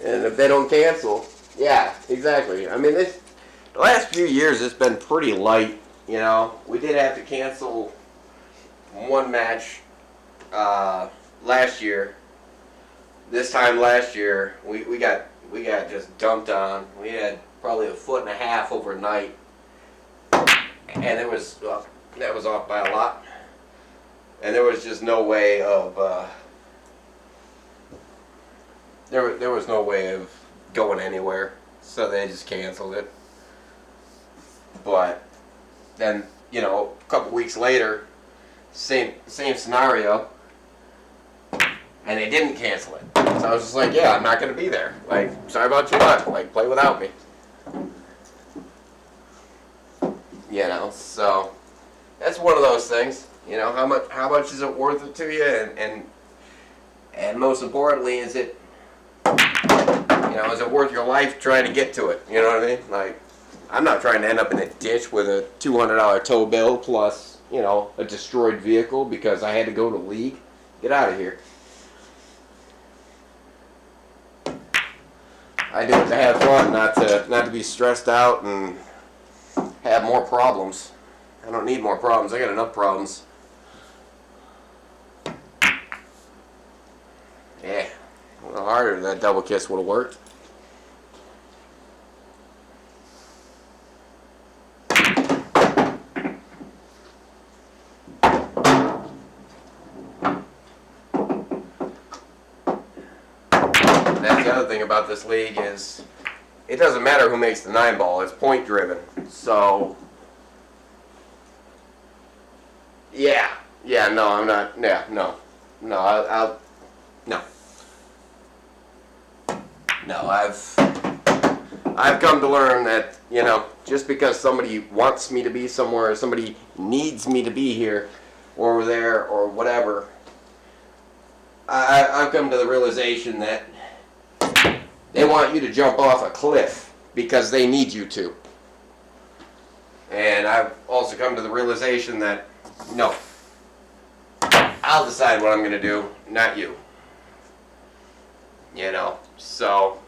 And if they don't cancel, yeah, exactly. I mean, the last few years it's been pretty light. You know, we did have to cancel one match last year. This time last year, we got just dumped on. We had probably 1.5 foot overnight, and it was that was off by a lot. And there was just no way of there was no way of going anywhere, so they just canceled it. But then, you know, a couple weeks later, same scenario, and they didn't cancel it. So I was just like, yeah, I'm not going to be there. Like, sorry about your luck. Like, play without me. You know, so that's one of those things. You know, how much is it worth it to you, and most importantly, is it worth your life trying to get to it? You know what I mean? Like, I'm not trying to end up in a ditch with a $200 tow bill plus, you know, a destroyed vehicle because I had to go to league. Get out of here. I do it to have fun, not to be stressed out and have more problems. I don't need more problems. I got enough problems. Yeah, a little harder. That double kiss would have worked. That's the other thing about this league is it doesn't matter who makes the 9-ball. It's point driven. So yeah, Yeah, no, I'm not. Yeah, no, no. I'll no, no. I've come to learn that, just because somebody wants me to be somewhere, or somebody needs me to be here, or there, or whatever, I've come to the realization that they want you to jump off a cliff because they need you to. And I've also come to the realization that, no, I'll decide what I'm going to do, not you. So...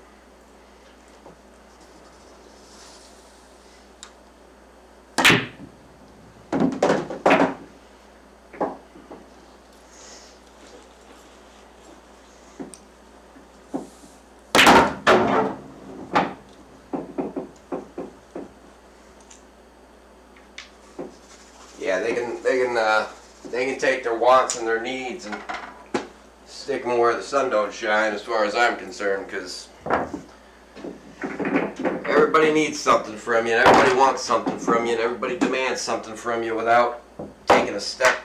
yeah, they can take their wants and their needs and stick them where the sun don't shine, as far as I'm concerned, because everybody needs something from you, and everybody wants something from you, and everybody demands something from you without taking a step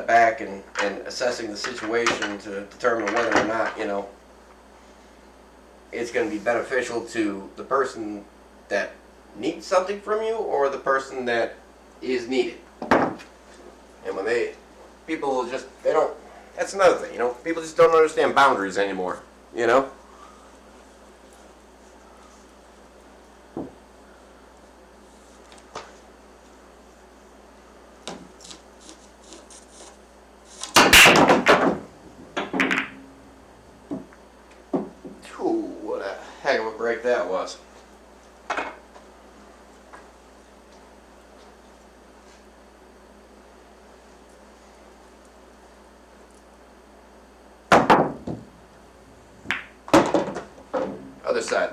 back and assessing the situation to determine whether or not, it's going to be beneficial to the person that needs something from you or the person that is needed. And when people just, they don't, that's another thing, people just don't understand boundaries anymore, Ooh, what a heck of a break that was. Other side.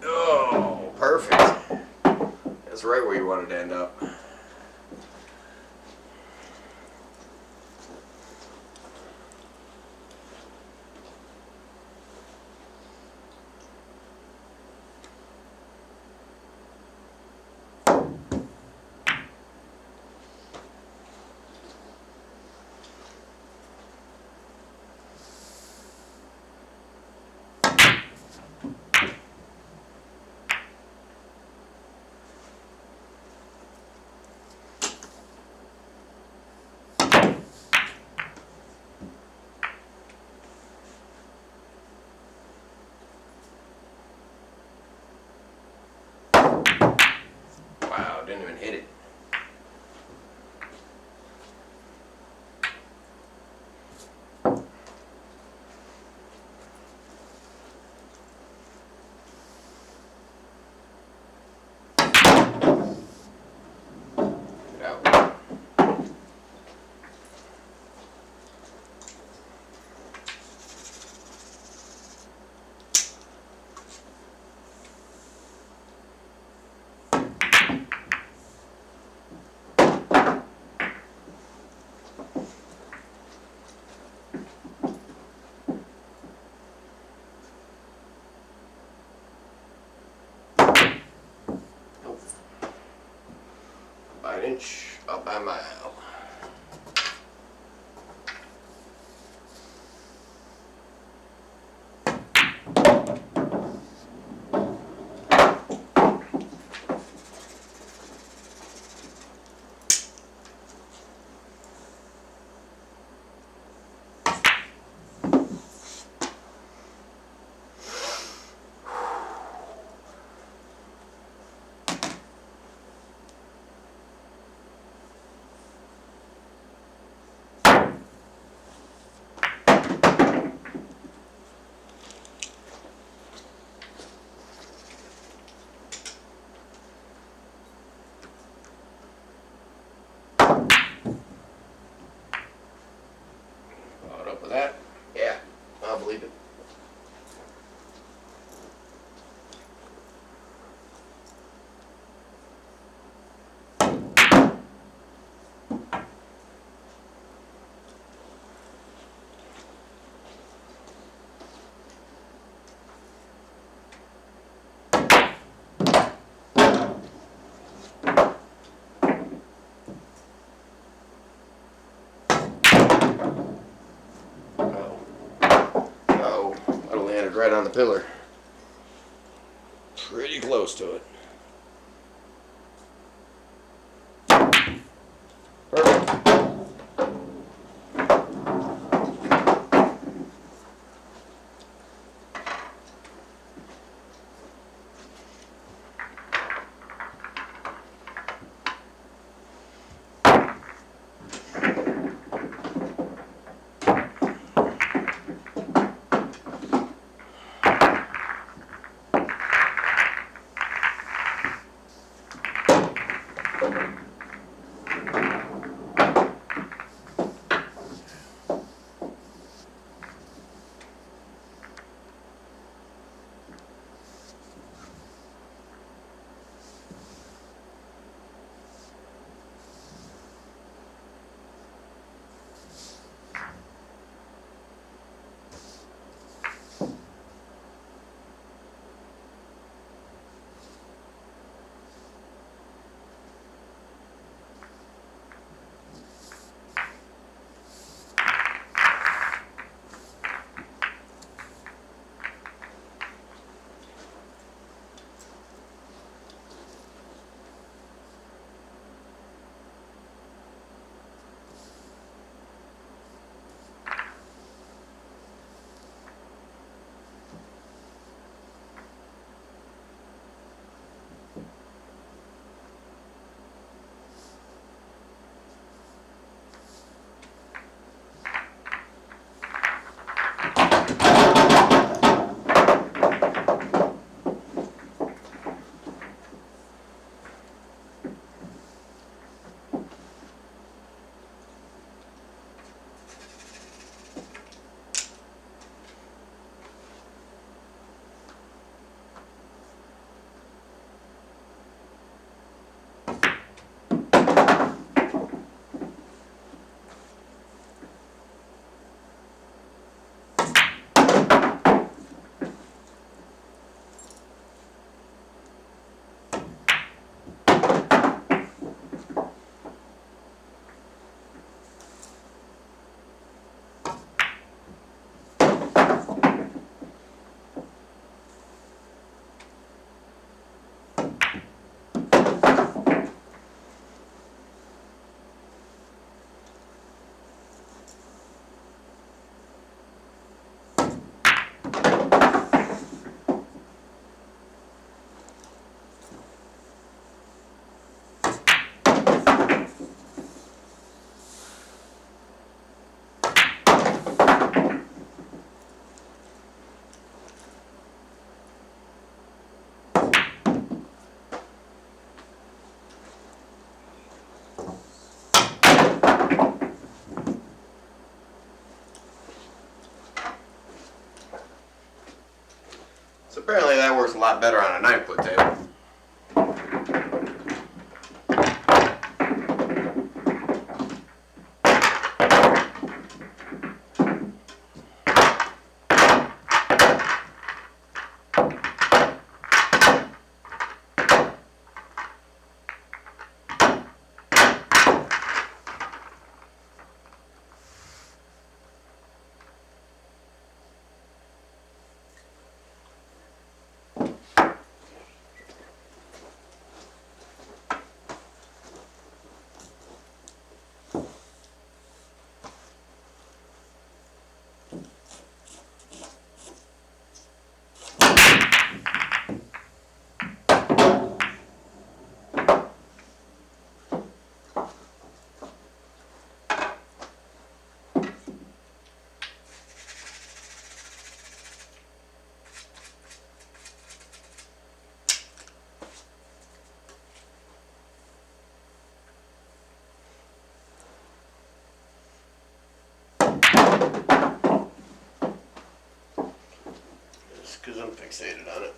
Oh, perfect. That's right where you wanted to end up. Wow, didn't even hit it. Get out. Nope. By an inch, up by a mile. Followed up with that. Yeah, I'll believe it. right on the pillar. Pretty close to it. Perfect. So apparently that works a lot better on a 9-foot table. Just because I'm fixated on it.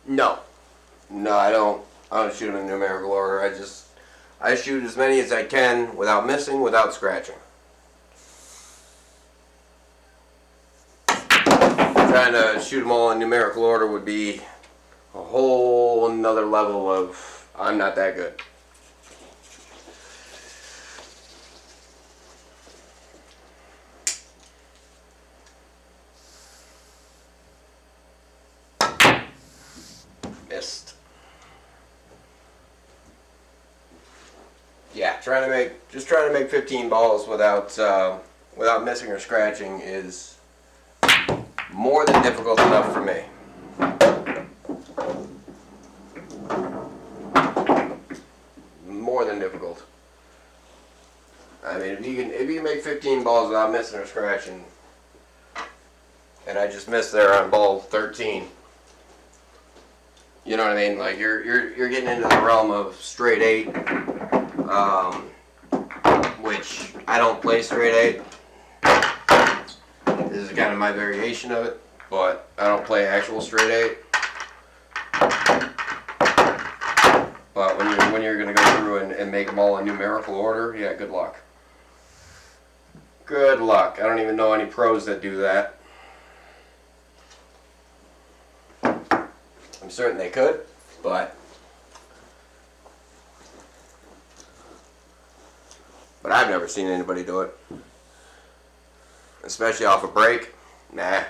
No, no, I don't. I don't shoot them in numerical order. I shoot as many as I can without missing, without scratching. Trying to shoot them all in numerical order would be a whole another level of I'm not that good. Missed. Yeah, trying to make 15 balls without missing or scratching is more than difficult enough for me. More than difficult. I mean, if you can make 15 balls without missing or scratching, and I just missed there on ball 13. You know what I mean? Like you're getting into the realm of straight 8, which I don't play straight 8. This is kind of my variation of it, but I don't play actual straight 8. But when you're gonna go through and make them all in numerical order, yeah, good luck. Good luck. I don't even know any pros that do that. I'm certain they could, but I've never seen anybody do it. Especially off a break. Nah.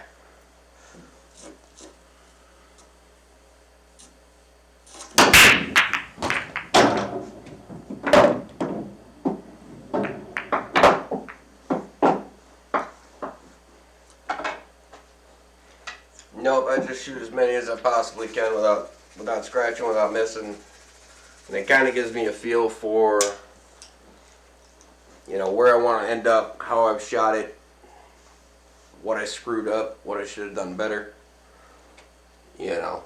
Nope, I just shoot as many as I possibly can without scratching, without missing. And it kind of gives me a feel for, you know, where I want to end up, how I've shot it, what I screwed up, what I should have done better. You know.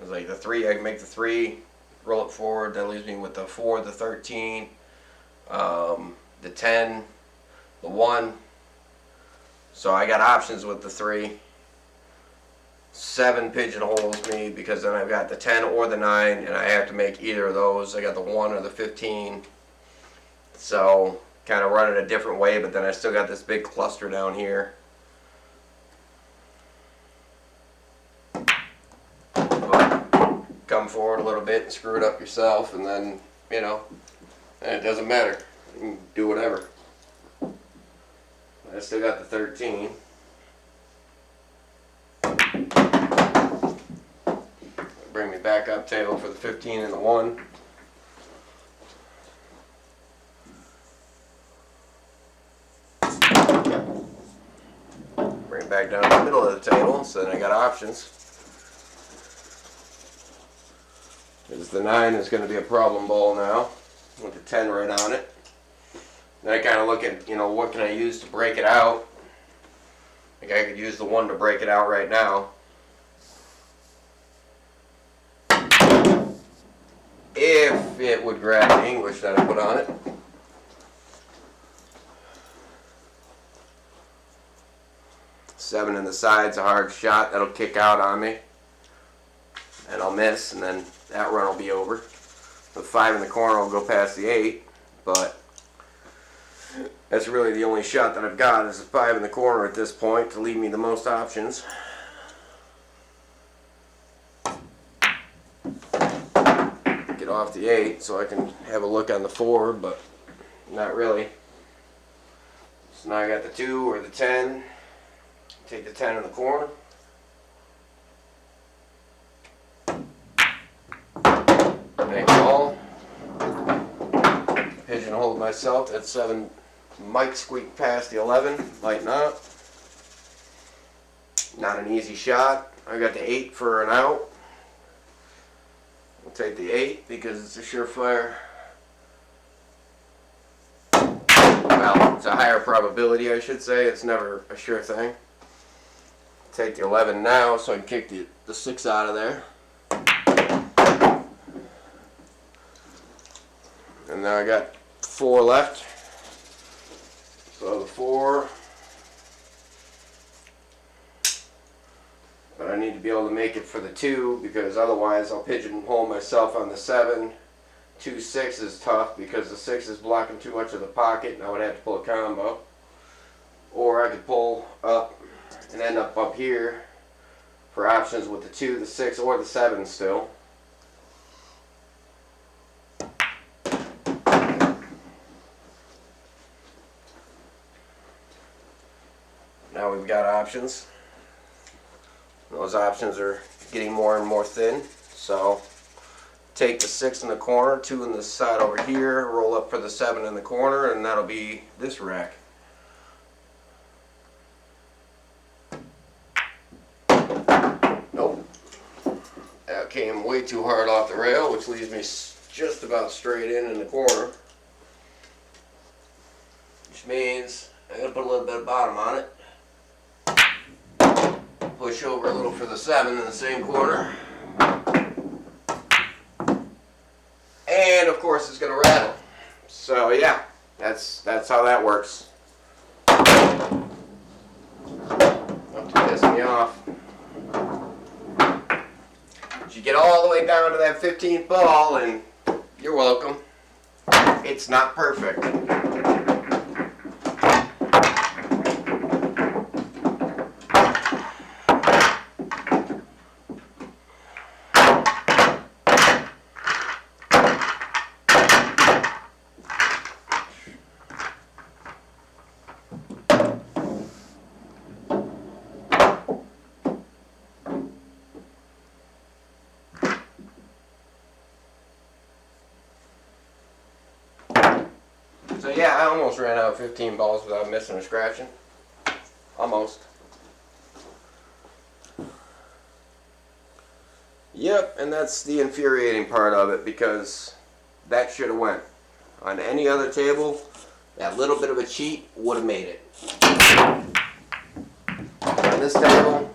It's like the 3, I can make the 3, roll it forward, that leaves me with the 4, the 13, the 10, the 1. So I got options with the 3. 7 pigeonholes me because then I've got the 10 or the 9 and I have to make either of those. I got the 1 or the 15. So kind of run it a different way, but then I still got this big cluster down here. But come forward a little bit and screw it up yourself, and then, you know, and it doesn't matter. You can do whatever. I still got the 13. Bring me back up table for the 15 and the 1. Bring it back down to the middle of the table, so then I got options. Because the 9 is going to be a problem ball now, with the 10 right on it. Then I kind of look at, you know, what can I use to break it out. I Like I could use the one to break it out right now. If it would grab the English that I put on it. Seven in the side's a hard shot. That'll kick out on me. And I'll miss, and then that run will be over. The 5 in the corner will go past the 8, but that's really the only shot that I've got is a 5 in the corner at this point to leave me the most options. Get off the 8 so I can have a look on the 4, but not really. So now I got the 2 or the 10. Take the 10 in the corner. Make ball. Pigeonhole myself. That 7 might squeak past the 11, might not. Not an easy shot. I got the 8 for an out. I'll take the 8 because it's a surefire. Well, it's a higher probability, I should say. It's never a sure thing. Take the 11 now so I can kick the 6 out of there. And now I got 4 left. So the 4. But I need to be able to make it for the 2 because otherwise I'll pigeonhole myself on the 7. 2, 6 is tough because the 6 is blocking too much of the pocket and I would have to pull a combo. Or I could pull up and end up here for options with the 2, the 6, or the 7 still. Now we've got options. Those options are getting more and more thin. So take the 6 in the corner, 2 in the side over here, roll up for the 7 in the corner, and that'll be this rack. Nope. That came way too hard off the rail, which leaves me just about straight in the corner. Which means I gotta put a little bit of bottom on it. Push over a little for the 7 in the same corner. And of course it's gonna rattle. So yeah, that's how that works. Not to piss me off. But you get all the way down to that 15th ball and you're welcome. It's not perfect. So yeah, I almost ran out of 15 balls without missing or scratching. Almost. Yep, and that's the infuriating part of it because that should have went. On any other table, that little bit of a cheat would have made it. On this table,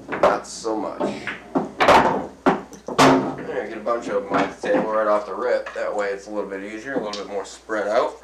not so much. Get a bunch of them on the table right off the rip. That way it's a little bit easier, a little bit more spread out.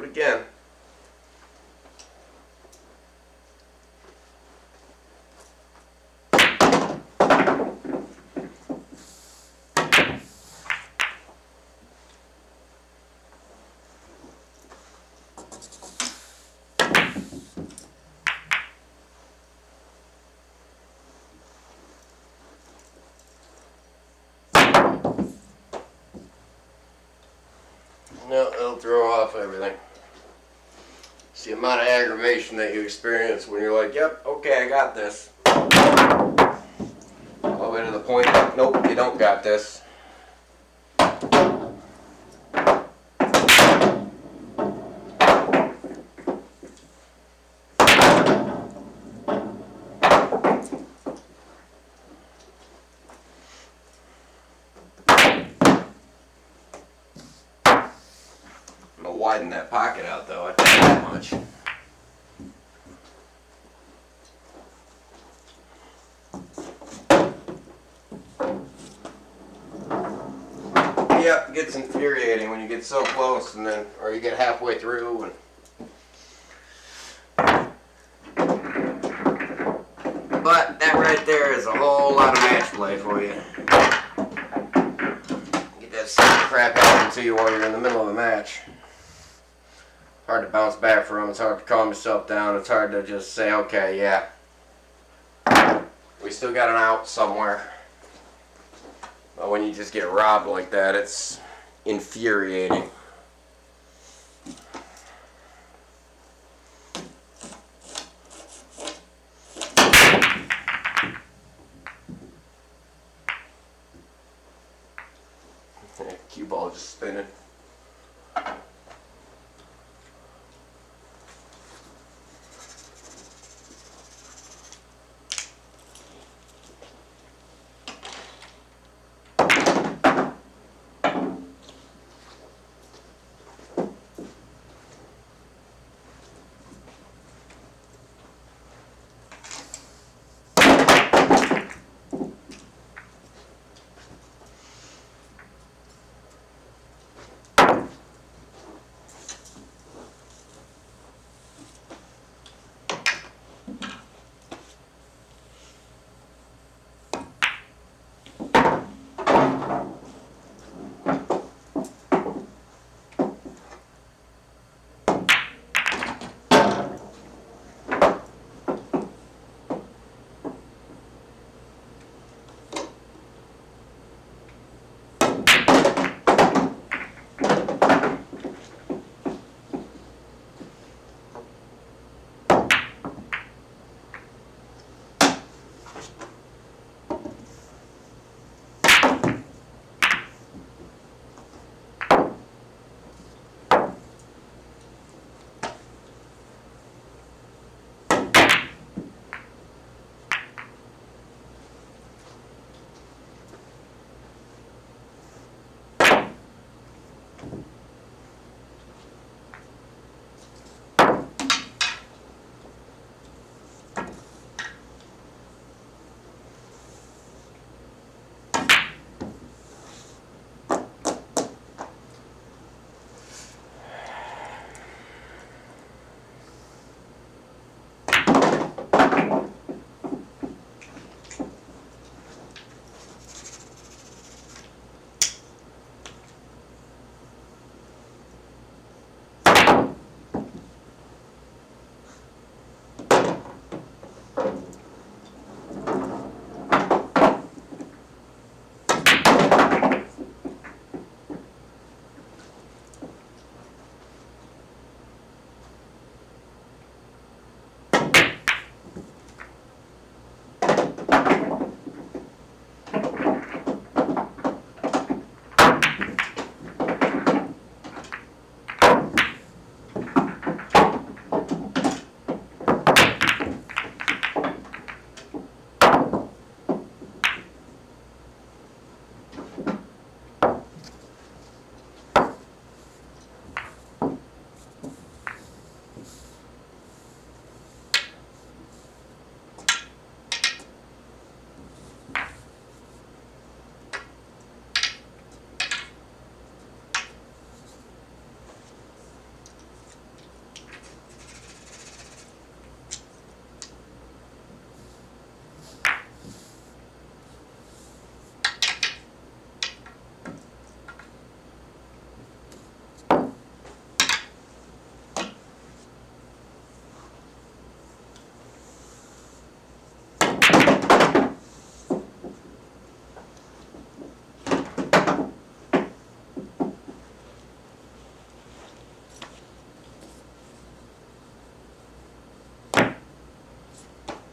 it again. No, it'll throw off everything. It's the amount of aggravation that you experience when you're like, yep, okay, I got this. All the way to the point that, nope, you don't got this. I'm gonna widen that pocket out though, I tell you that much. Yep, it gets infuriating when you get so close and then, or you get halfway through and. But that right there is a whole lot of match play for you. Get that silly crap happen to you while you're in the middle of a match. Hard to bounce back from. It's hard to calm yourself down. It's hard to just say, okay, yeah, we still got an out somewhere. But when you just get robbed like that, it's infuriating. Cue ball just spinning.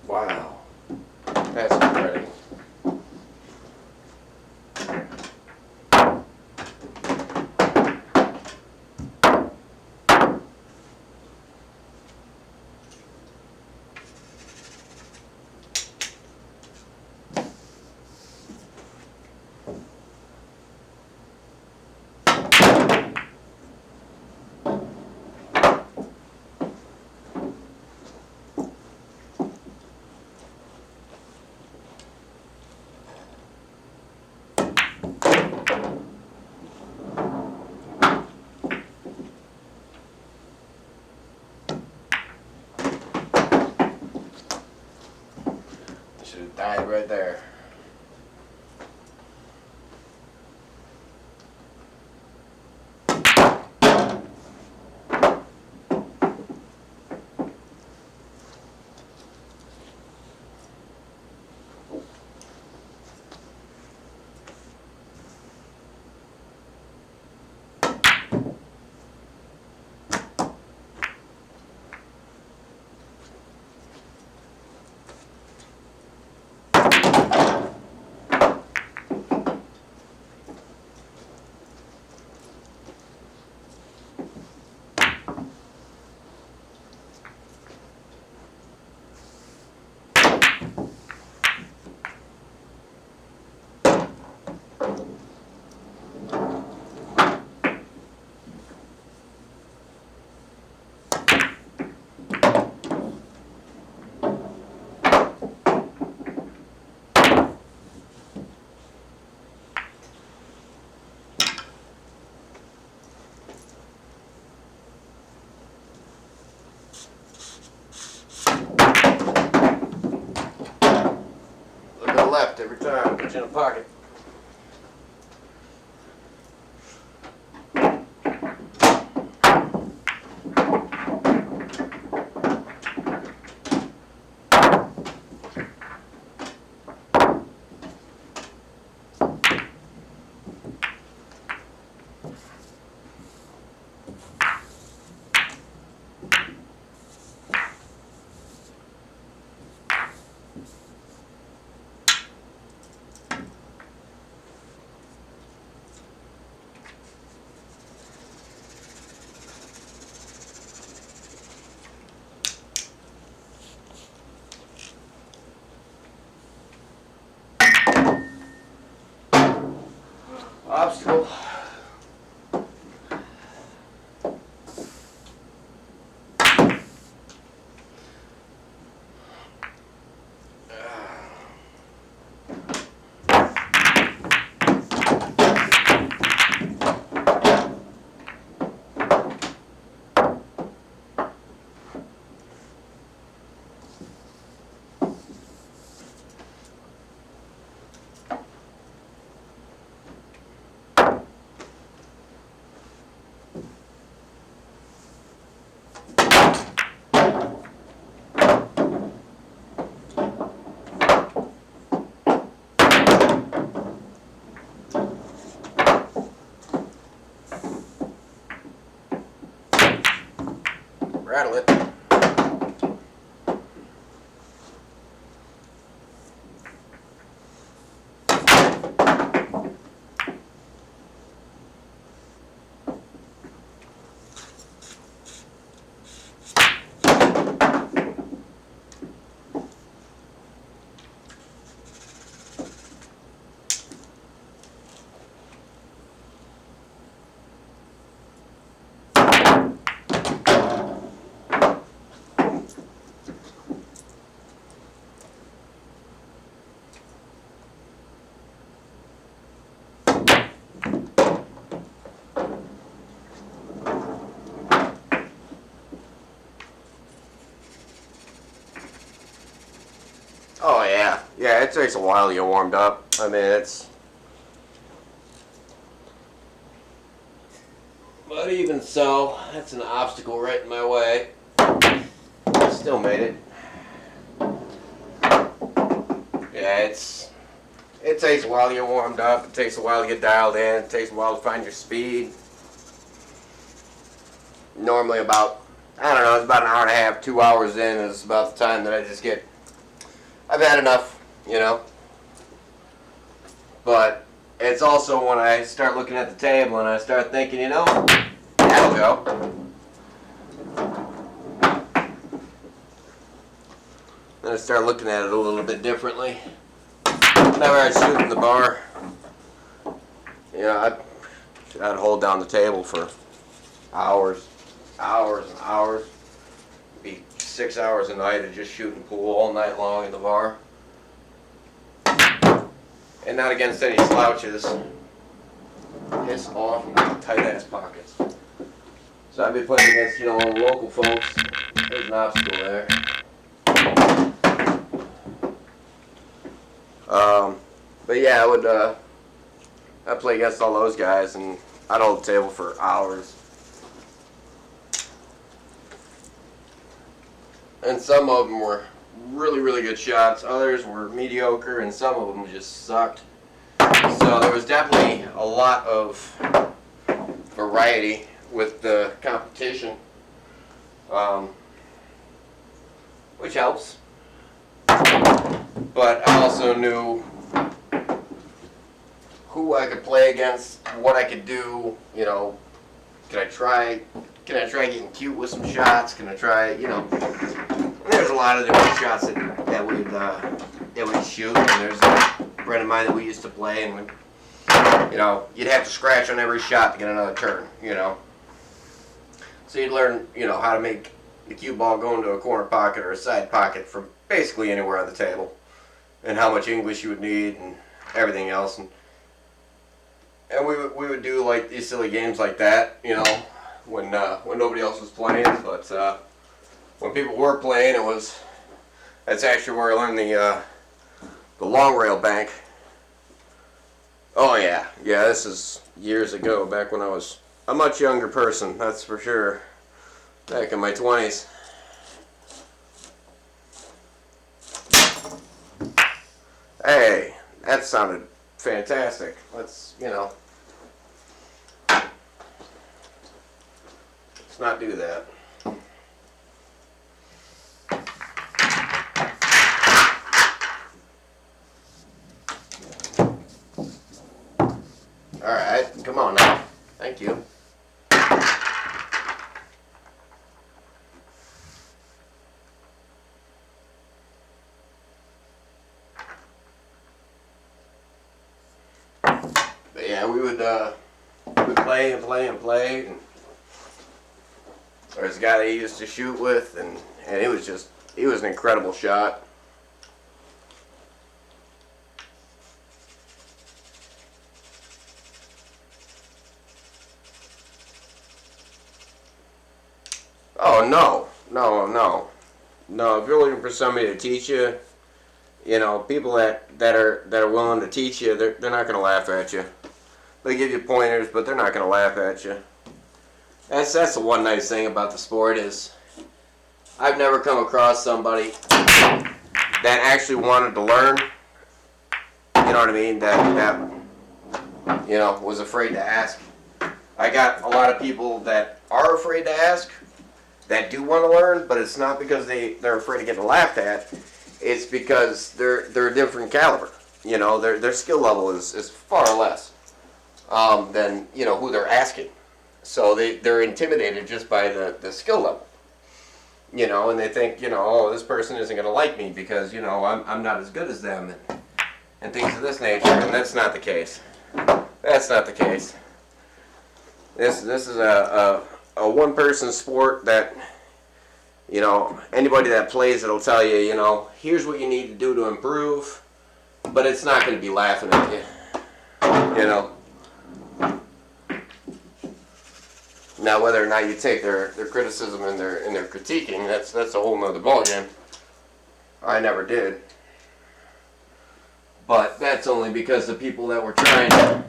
Wow. That's pretty. Should have died right there. A little bit left every time. Put you in a pocket. Obstacle. Rattle it. Oh yeah, yeah. It takes a while to get warmed up. I mean, but even so, that's an obstacle right in my way. Still made it. Yeah, it takes a while to get warmed up. It takes a while to get dialed in. It takes a while to find your speed. Normally about, I don't know, it's about an hour and a half, 2 hours in is about the time that I just get I've had enough, you know. But it's also when I start looking at the table and I start thinking, you know, that'll go. Then I start looking at it a little bit differently. Whenever I shoot in the bar, you know, I'd hold down the table for hours and hours. It'd be 6 hours a night of just shooting pool all night long in the bar. And not against any slouches. Piss off and got tight ass pockets. So I'd be playing against, you know, local folks. There's an obstacle there. But yeah, I'd play against all those guys, and I'd hold the table for hours. And some of them were really, really good shots. Others were mediocre, and some of them just sucked. So there was definitely a lot of variety with the competition, which helps. But I also knew who I could play against, what I could do. You know, can I try getting cute with some shots? Can I try, you know? There's a lot of different shots that we'd shoot. And there's a friend of mine that we used to play, and you know, you'd have to scratch on every shot to get another turn. You know, so you'd learn, you know, how to make the cue ball go into a corner pocket or a side pocket from basically anywhere on the table, and how much English you would need and everything else. And we would do like these silly games like that, you know, when nobody else was playing. But when people were playing, that's actually where I learned the long rail bank. Oh yeah, this is years ago, back when I was a much younger person, that's for sure. Back in my 20s. Hey, that sounded fantastic. Let's, you know, let's not do that. Alright, come on now. Thank you. But yeah, we would play and play and play. And there's a guy that he used to shoot with, and he was an incredible shot. Oh no. If you're looking for somebody to teach you, you know, people that are willing to teach you, they're not gonna laugh at you. They give you pointers, but they're not gonna laugh at you. That's the one nice thing about the sport is I've never come across somebody that actually wanted to learn. You know what I mean? That you know, was afraid to ask. I got a lot of people that are afraid to ask, that do want to learn, but it's not because they're afraid of getting laughed at. It's because they're a different caliber. You know, their skill level is far less than, you know, who they're asking. So they're intimidated just by the skill level. You know, and they think, you know, oh, this person isn't going to like me because, you know, I'm not as good as them and things of this nature. And that's not the case. That's not the case. This is a one-person sport that, you know, anybody that plays it will tell you, you know, here's what you need to do to improve, but it's not going to be laughing at you, you know. Now, whether or not you take their criticism and their critiquing, that's a whole nother ballgame. I never did. But that's only because the people that were trying to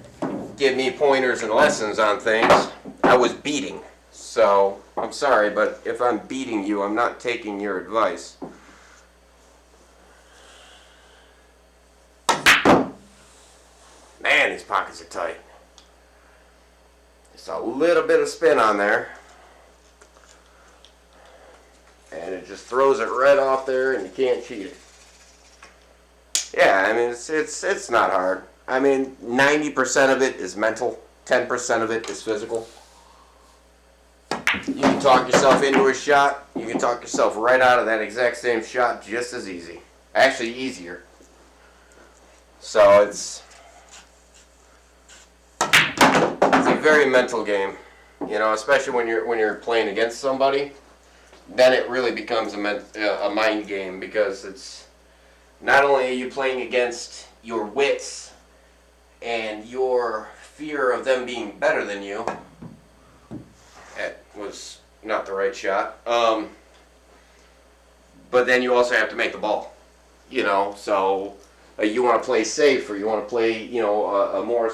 give me pointers and lessons on things, I was beating. So, I'm sorry, but if I'm beating you, I'm not taking your advice. Man, these pockets are tight. Just a little bit of spin on there. And it just throws it right off there and you can't cheat it. Yeah, I mean, it's not hard. I mean, 90% of it is mental, 10% of it is physical. You can talk yourself into a shot. You can talk yourself right out of that exact same shot just as easy. Actually, easier. So it's a very mental game, you know, especially when you're playing against somebody. Then it really becomes a mind game, because it's not only are you playing against your wits and your fear of them being better than you. That was not the right shot. But then you also have to make the ball, you know. So you want to play safe, or you want to play, you know, a more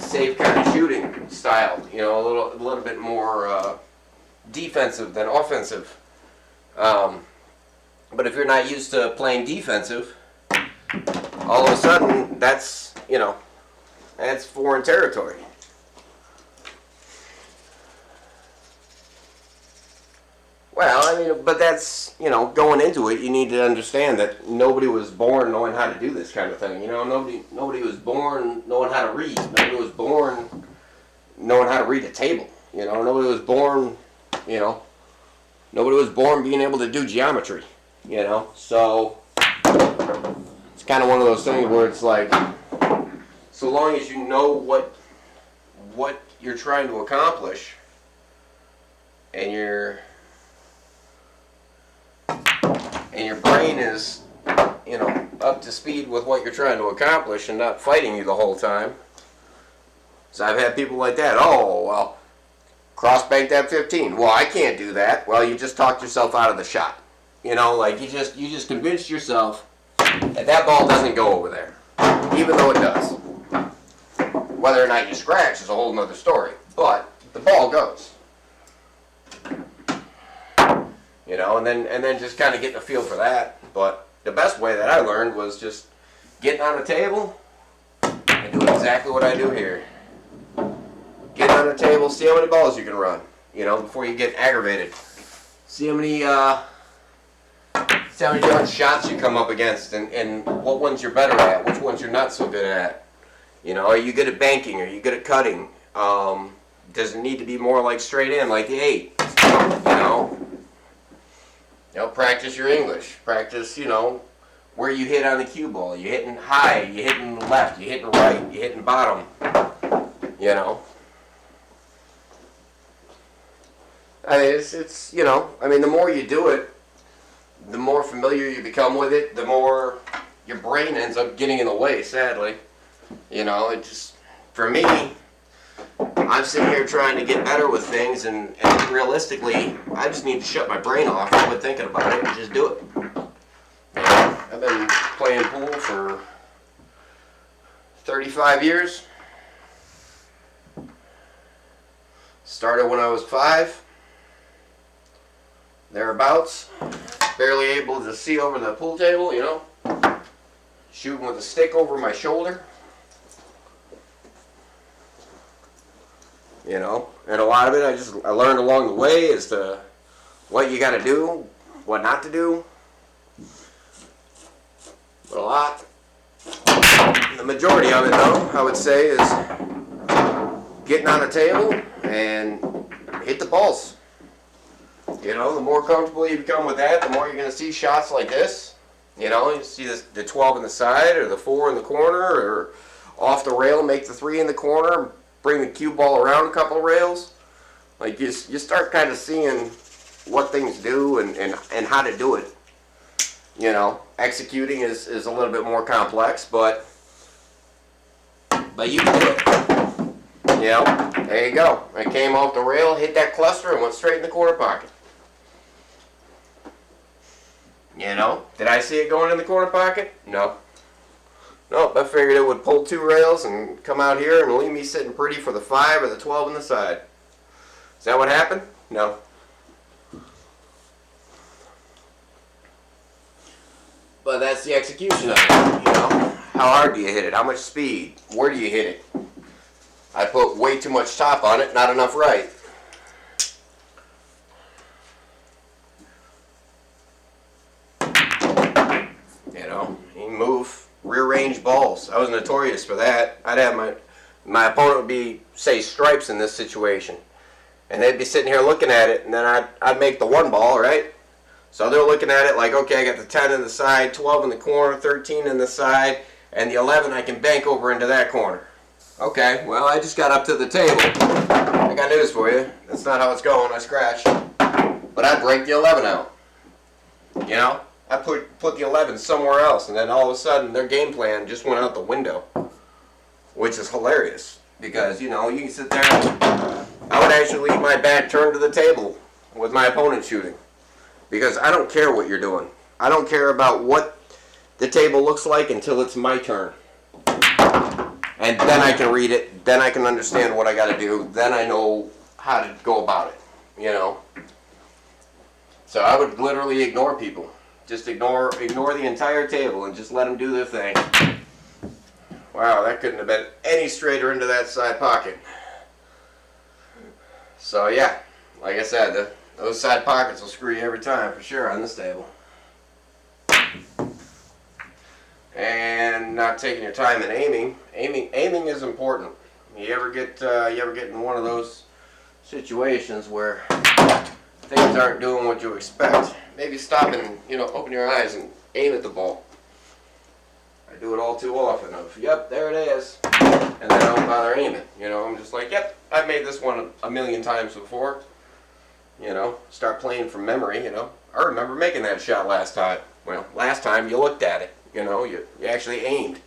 safe kind of shooting style, you know, a little bit more defensive than offensive. But if you're not used to playing defensive, all of a sudden that's, you know, that's foreign territory. Well, I mean, but that's, you know, going into it, you need to understand that nobody was born knowing how to do this kind of thing. You know, nobody was born knowing how to read. Nobody was born knowing how to read a table. You know, nobody was born, you know, nobody was born being able to do geometry. You know, so it's kind of one of those things where it's like, so long as you know what you're trying to accomplish, and your brain is, you know, up to speed with what you're trying to accomplish and not fighting you the whole time. So I've had people like that. Oh, well, cross bank that 15. Well, I can't do that. Well, you just talked yourself out of the shot. You know, like you just convinced yourself that that ball doesn't go over there, even though it does. Whether or not you scratch is a whole nother story, but the ball goes. You know, and then just kind of getting a feel for that. But the best way that I learned was just getting on the table and doing exactly what I do here. Get on the table, see how many balls you can run, you know, before you get aggravated. See how many different shots you come up against, and what ones you're better at, which ones you're not so good at. You know, are you good at banking? Are you good at cutting? Does it need to be more like straight in, like the 8? You know, practice your English. Practice, you know, where you hit on the cue ball. You hitting high, you hitting left, you hitting right, you hitting bottom. You know. I mean, it's you know, I mean, the more you do it, the more familiar you become with it, the more your brain ends up getting in the way, sadly. You know, it just, for me, I'm sitting here trying to get better with things, and realistically, I just need to shut my brain off and quit thinking about it and just do it. You know, I've been playing pool for 35 years. Started when I was 5. Thereabouts. Barely able to see over the pool table, you know. Shooting with a stick over my shoulder. You know, and a lot of it I learned along the way as to what you got to do, what not to do. But a lot, the majority of it though, I would say, is getting on a table and hit the balls. You know, the more comfortable you become with that, the more you're going to see shots like this. You know, you see the 12 in the side, or the 4 in the corner, or off the rail, make the 3 in the corner, bring the cue ball around a couple of rails. Like, you start kind of seeing what things do and how to do it. You know, executing is a little bit more complex, but you can do it. You know, there you go. I came off the rail, hit that cluster, and went straight in the corner pocket. You know, did I see it going in the corner pocket? No. Nope, I figured it would pull 2 rails and come out here and leave me sitting pretty for the 5 or the 12 on the side. Is that what happened? No. But that's the execution of it, you know. How hard do you hit it? How much speed? Where do you hit it? I put way too much top on it, not enough right. range balls. I was notorious for that. I'd have my opponent would be, say, stripes in this situation. And they'd be sitting here looking at it, and then I'd make the one ball, right? So they're looking at it like, okay, I got the 10 in the side, 12 in the corner, 13 in the side, and the 11 I can bank over into that corner. Okay, well, I just got up to the table. I got news for you. That's not how it's going. I scratched. But I'd break the 11 out. You know? I put the 11 somewhere else, and then all of a sudden their game plan just went out the window. Which is hilarious. Because, you know, you can sit there and I would actually leave my back turned to the table with my opponent shooting. Because I don't care what you're doing. I don't care about what the table looks like until it's my turn. And then I can read it. Then I can understand what I got to do. Then I know how to go about it. You know? So I would literally ignore people. Just ignore the entire table and just let them do their thing. Wow, that couldn't have been any straighter into that side pocket. So yeah, like I said, those side pockets will screw you every time for sure on this table. And not taking your time in aiming. Aiming is important. You ever get in one of those situations where things aren't doing what you expect? Maybe stop and, you know, open your eyes and aim at the ball. I do it all too often of, yep, there it is. And then I don't bother aiming. You know, I'm just like, yep, I've made this one a million times before. You know, start playing from memory, you know. I remember making that shot last time. Well, last time you looked at it. You know, you actually aimed.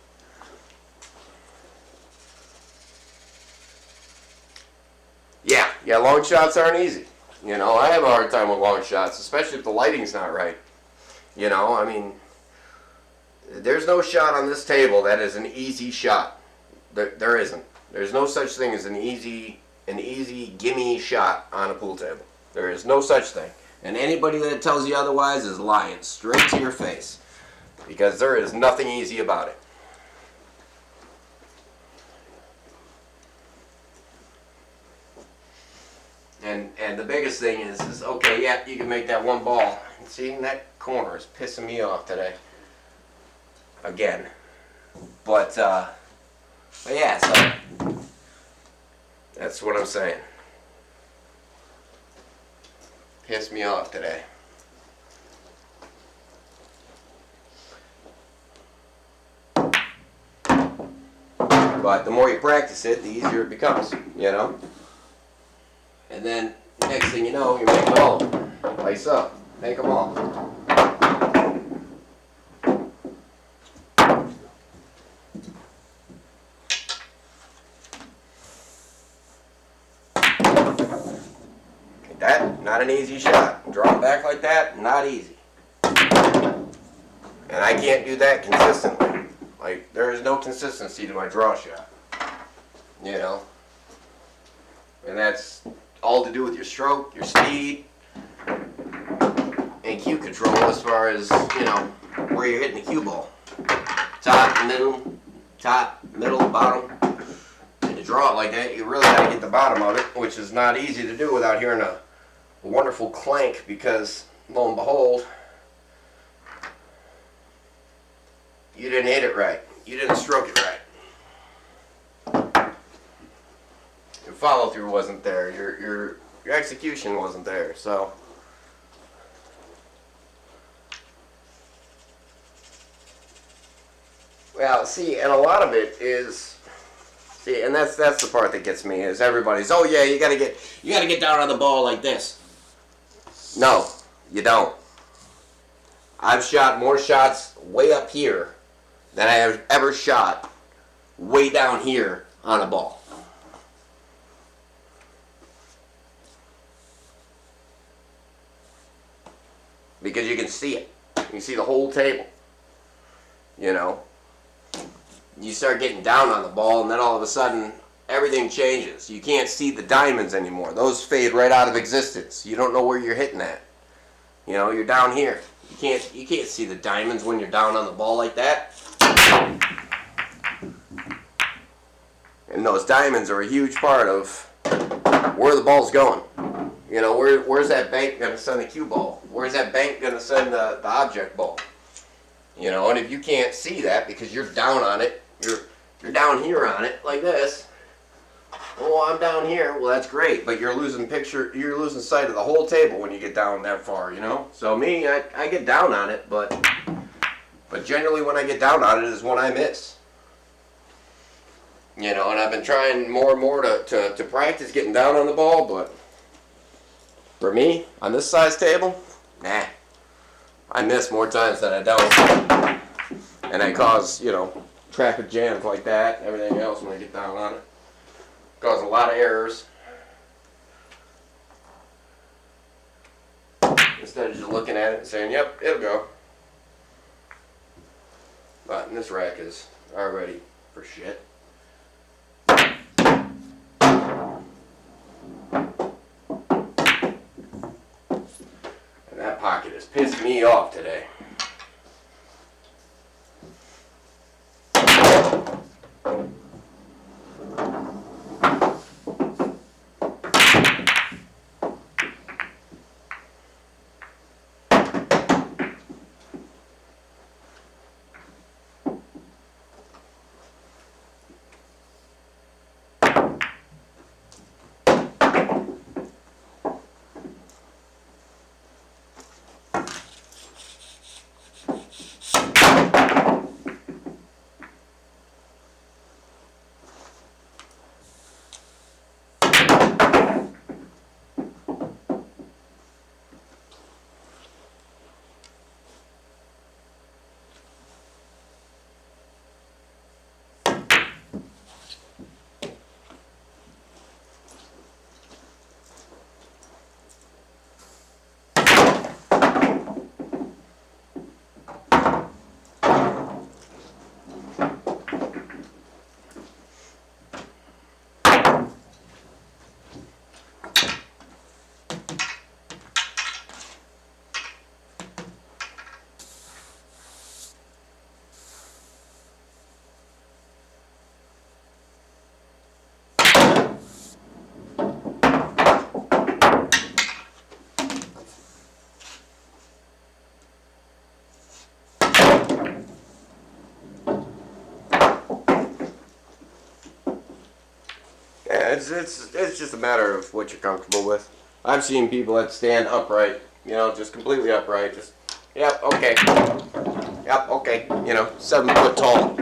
Yeah, long shots aren't easy. You know, I have a hard time with long shots, especially if the lighting's not right. You know, I mean, there's no shot on this table that is an easy shot. There isn't. There's no such thing as an easy gimme shot on a pool table. There is no such thing. And anybody that tells you otherwise is lying straight to your face. Because there is nothing easy about it. And the biggest thing is okay, yeah, you can make that one ball. And see, that corner is pissing me off today. Again. But yeah, so that's what I'm saying. Pissed me off today. But the more you practice it, the easier it becomes, you know? And then, next thing you know, you're making all of them. Like so. Make them all. Like that, not an easy shot. Draw it back like that, not easy. And I can't do that consistently. Like, there is no consistency to my draw shot. You know? And that's all to do with your stroke, your speed, and cue control as far as, you know, where you're hitting the cue ball. Top, middle, bottom. And to draw it like that, you really got to get the bottom of it, which is not easy to do without hearing a wonderful clank because, lo and behold, you didn't hit it right. You didn't stroke it right. Your follow through wasn't there. Your execution wasn't there. So well, see, and a lot of it is and that's the part that gets me is everybody's, oh yeah, you gotta get down on the ball like this. No, you don't. I've shot more shots way up here than I have ever shot way down here on a ball. Because you can see it. You can see the whole table. You know? You start getting down on the ball and then all of a sudden everything changes. You can't see the diamonds anymore. Those fade right out of existence. You don't know where you're hitting at. You know, you're down here. You can't see the diamonds when you're down on the ball like that. And those diamonds are a huge part of where the ball's going. You know, where's that bank going to send the cue ball? Where's that bank going to send the object ball? You know, and if you can't see that because you're down on it, you're down here on it like this. Oh, I'm down here. Well, that's great, but you're losing sight of the whole table when you get down that far, you know? So me, I get down on it, but generally when I get down on it is when I miss. You know, and I've been trying more and more to practice getting down on the ball, but for me, on this size table, nah. I miss more times than I don't. And I cause, you know, traffic jams like that, and everything else when I get down on it. Cause a lot of errors. Instead of just looking at it and saying, yep, it'll go. But this rack is already for shit. And that pocket has pissed me off today. Yeah, it's just a matter of what you're comfortable with. I've seen people that stand upright, you know, just completely upright, just, yep, okay, yep, okay, you know, 7 foot tall.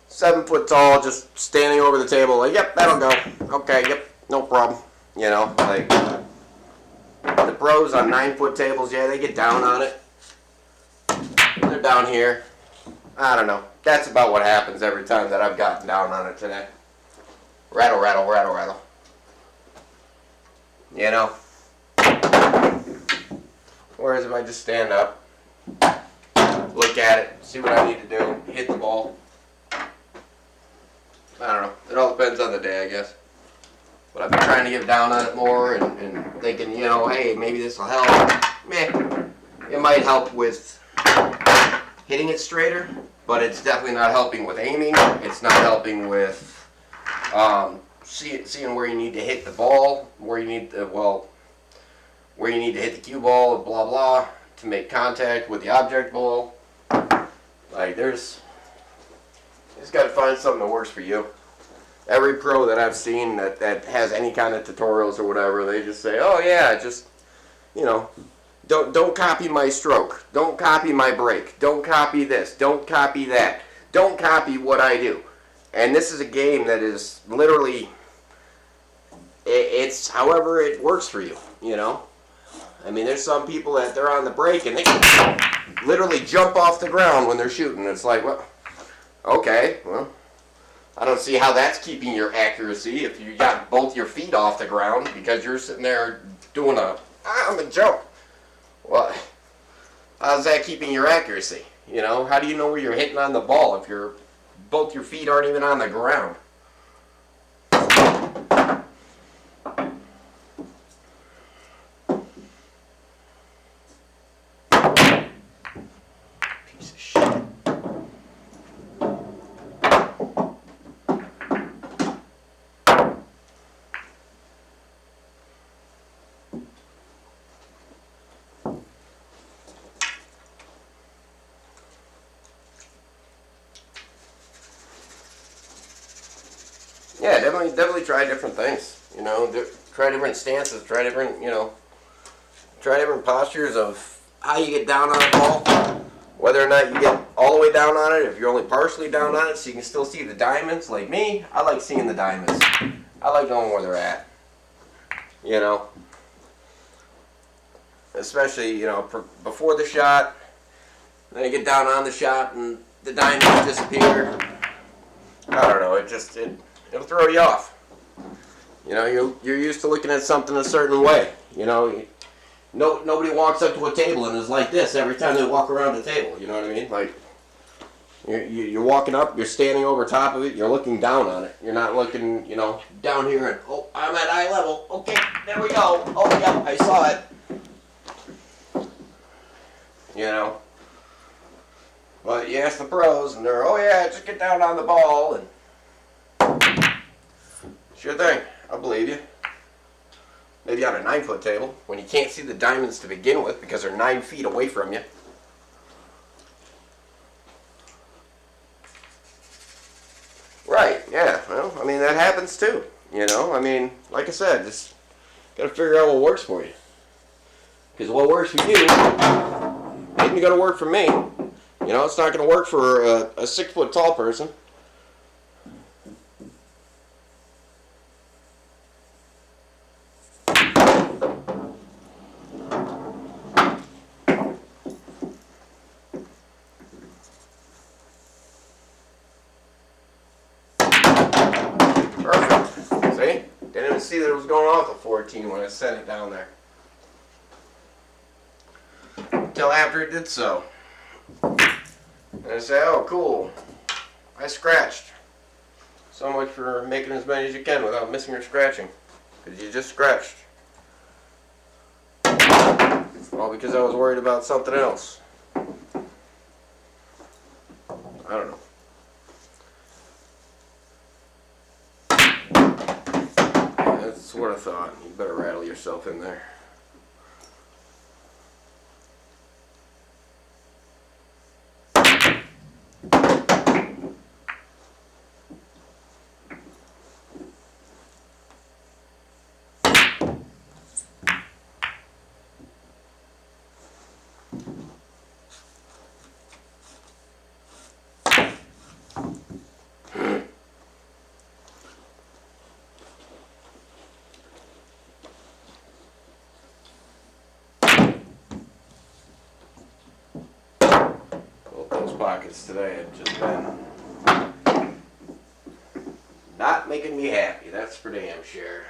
7 foot tall, just standing over the table, like, yep, that'll go, okay, yep, no problem, you know, like, the pros on 9 foot tables, yeah, they get down on it. They're down here. I don't know. That's about what happens every time that I've gotten down on it today. Rattle, rattle, rattle, rattle. You know? Whereas if I just stand up, look at it, see what I need to do, hit the ball. I don't know. It all depends on the day, I guess. But I've been trying to get down on it more and thinking, you know, hey, maybe this will help. Meh. It might help with hitting it straighter, but it's definitely not helping with aiming. It's not helping with seeing where you need to hit the ball, where you need to, where you need to hit the cue ball, and blah blah, to make contact with the object ball. Like you just got to find something that works for you. Every pro that I've seen that has any kind of tutorials or whatever, they just say, oh yeah, just, you know, don't copy my stroke, don't copy my break, don't copy this, don't copy that, don't copy what I do. And this is a game that is literally, it's however it works for you, you know. I mean, there's some people that they're on the break and they can literally jump off the ground when they're shooting. It's like, well, okay, well, I don't see how that's keeping your accuracy if you got both your feet off the ground because you're sitting there doing I'm a jump. Well, how's that keeping your accuracy? You know, how do you know where you're hitting on the ball if both your feet aren't even on the ground? Piece of shit. Yeah, definitely try different things. You know, try different stances, try different, try different postures of how you get down on the ball. Whether or not you get all the way down on it, if you're only partially down on it, so you can still see the diamonds. Like me, I like seeing the diamonds. I like knowing where they're at. You know, especially before the shot. Then you get down on the shot and the diamonds disappear. I don't know. It'll throw you off. You know, you're used to looking at something a certain way. You know, nobody walks up to a table and is like this every time they walk around the table. You know what I mean? Like, you're walking up, you're standing over top of it, you're looking down on it. You're not looking, down here and, oh, I'm at eye level. Okay, there we go. Oh, yeah, I saw it. You know? But you ask the pros, and they're, oh, yeah, just get down on the ball, and sure thing. I believe you. Maybe on a 9-foot table, when you can't see the diamonds to begin with because they're 9 feet away from you. Right, yeah. Well, I mean, that happens too. You know, I mean, like I said, just got to figure out what works for you. Because what works for you isn't going to work for me. You know, it's not going to work for a 6-foot tall person. Perfect. See? Didn't even see that it was going off at 14 when I sent it down there. Until after it did so. And I say, oh, cool. I scratched. So much for making as many as you can without missing or scratching. Because you just scratched. All because I was worried about something else. I don't know. Yeah, that's what I thought. You better rattle yourself in there. Those pockets today have just been not making me happy, that's for damn sure.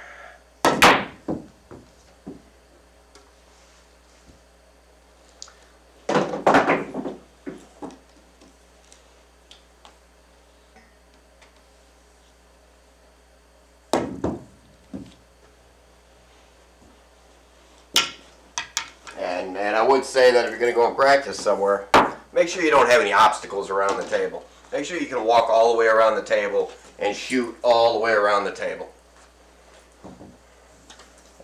And I would say that if you're going to go and practice somewhere, make sure you don't have any obstacles around the table. Make sure you can walk all the way around the table and shoot all the way around the table.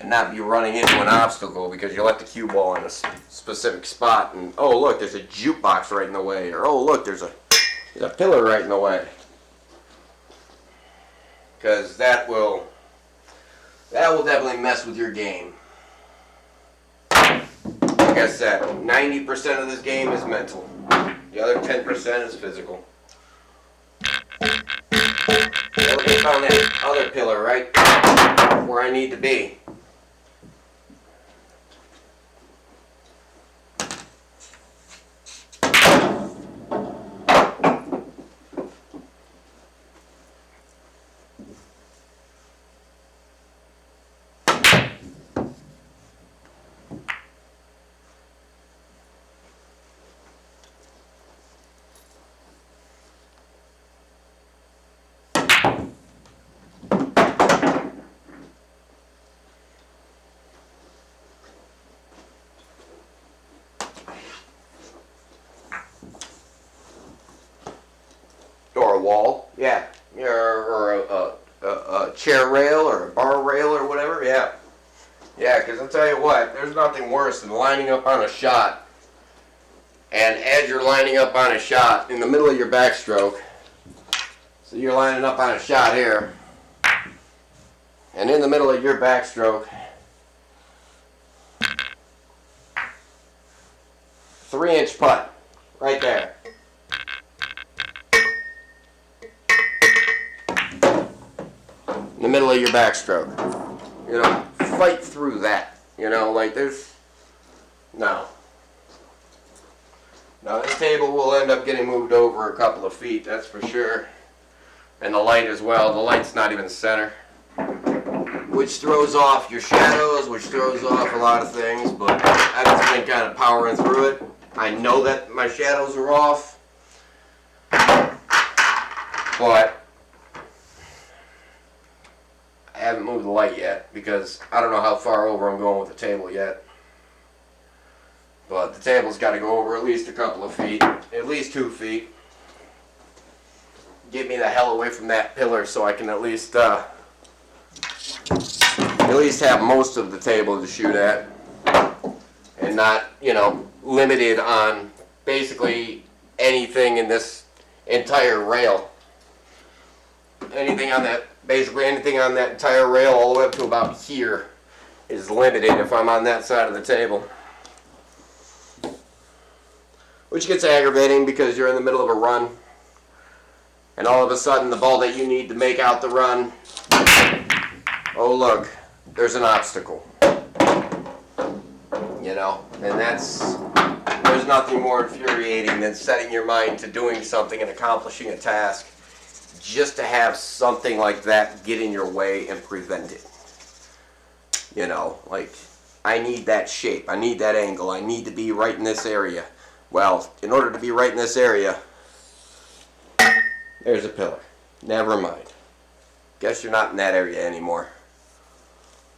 And not be running into an obstacle because you left the cue ball in a specific spot and, oh look, there's a jukebox right in the way, or oh look, there's a pillar right in the way. Because that will definitely mess with your game. Like I said, 90% of this game is mental. The other 10% is physical. Look, I found that other pillar right where I need to be. Or a wall, yeah, or a chair rail or a bar rail or whatever, yeah. Yeah, because I'll tell you what, there's nothing worse than lining up on a shot, and as you're lining up on a shot, in the middle of your backstroke, so you're lining up on a shot here, And in the middle of your backstroke, 3-inch putt, right there. In the middle of your backstroke. You know, fight through that. You know, like there's, no. Now this table will end up getting moved over a couple of feet, that's for sure. And the light as well. The light's not even center. Which throws off your shadows, which throws off a lot of things, but I've just been kind of powering through it. I know that my shadows are off, but I haven't moved the light yet because I don't know how far over I'm going with the table yet. But the table's got to go over at least a couple of feet, at least 2 feet. Get me the hell away from that pillar so I can at least have most of the table to shoot at, and not, you know, limited on basically anything in this entire rail. Anything on that, basically anything on that entire rail all the way up to about here is limited if I'm on that side of the table. Which gets aggravating because you're in the middle of a run, and all of a sudden the ball that you need to make out the run, oh look, there's an obstacle. You know, and there's nothing more infuriating than setting your mind to doing something and accomplishing a task just to have something like that get in your way and prevent it. You know, like, I need that shape, I need that angle, I need to be right in this area. Well, in order to be right in this area, there's a pillar. Never mind. Guess you're not in that area anymore.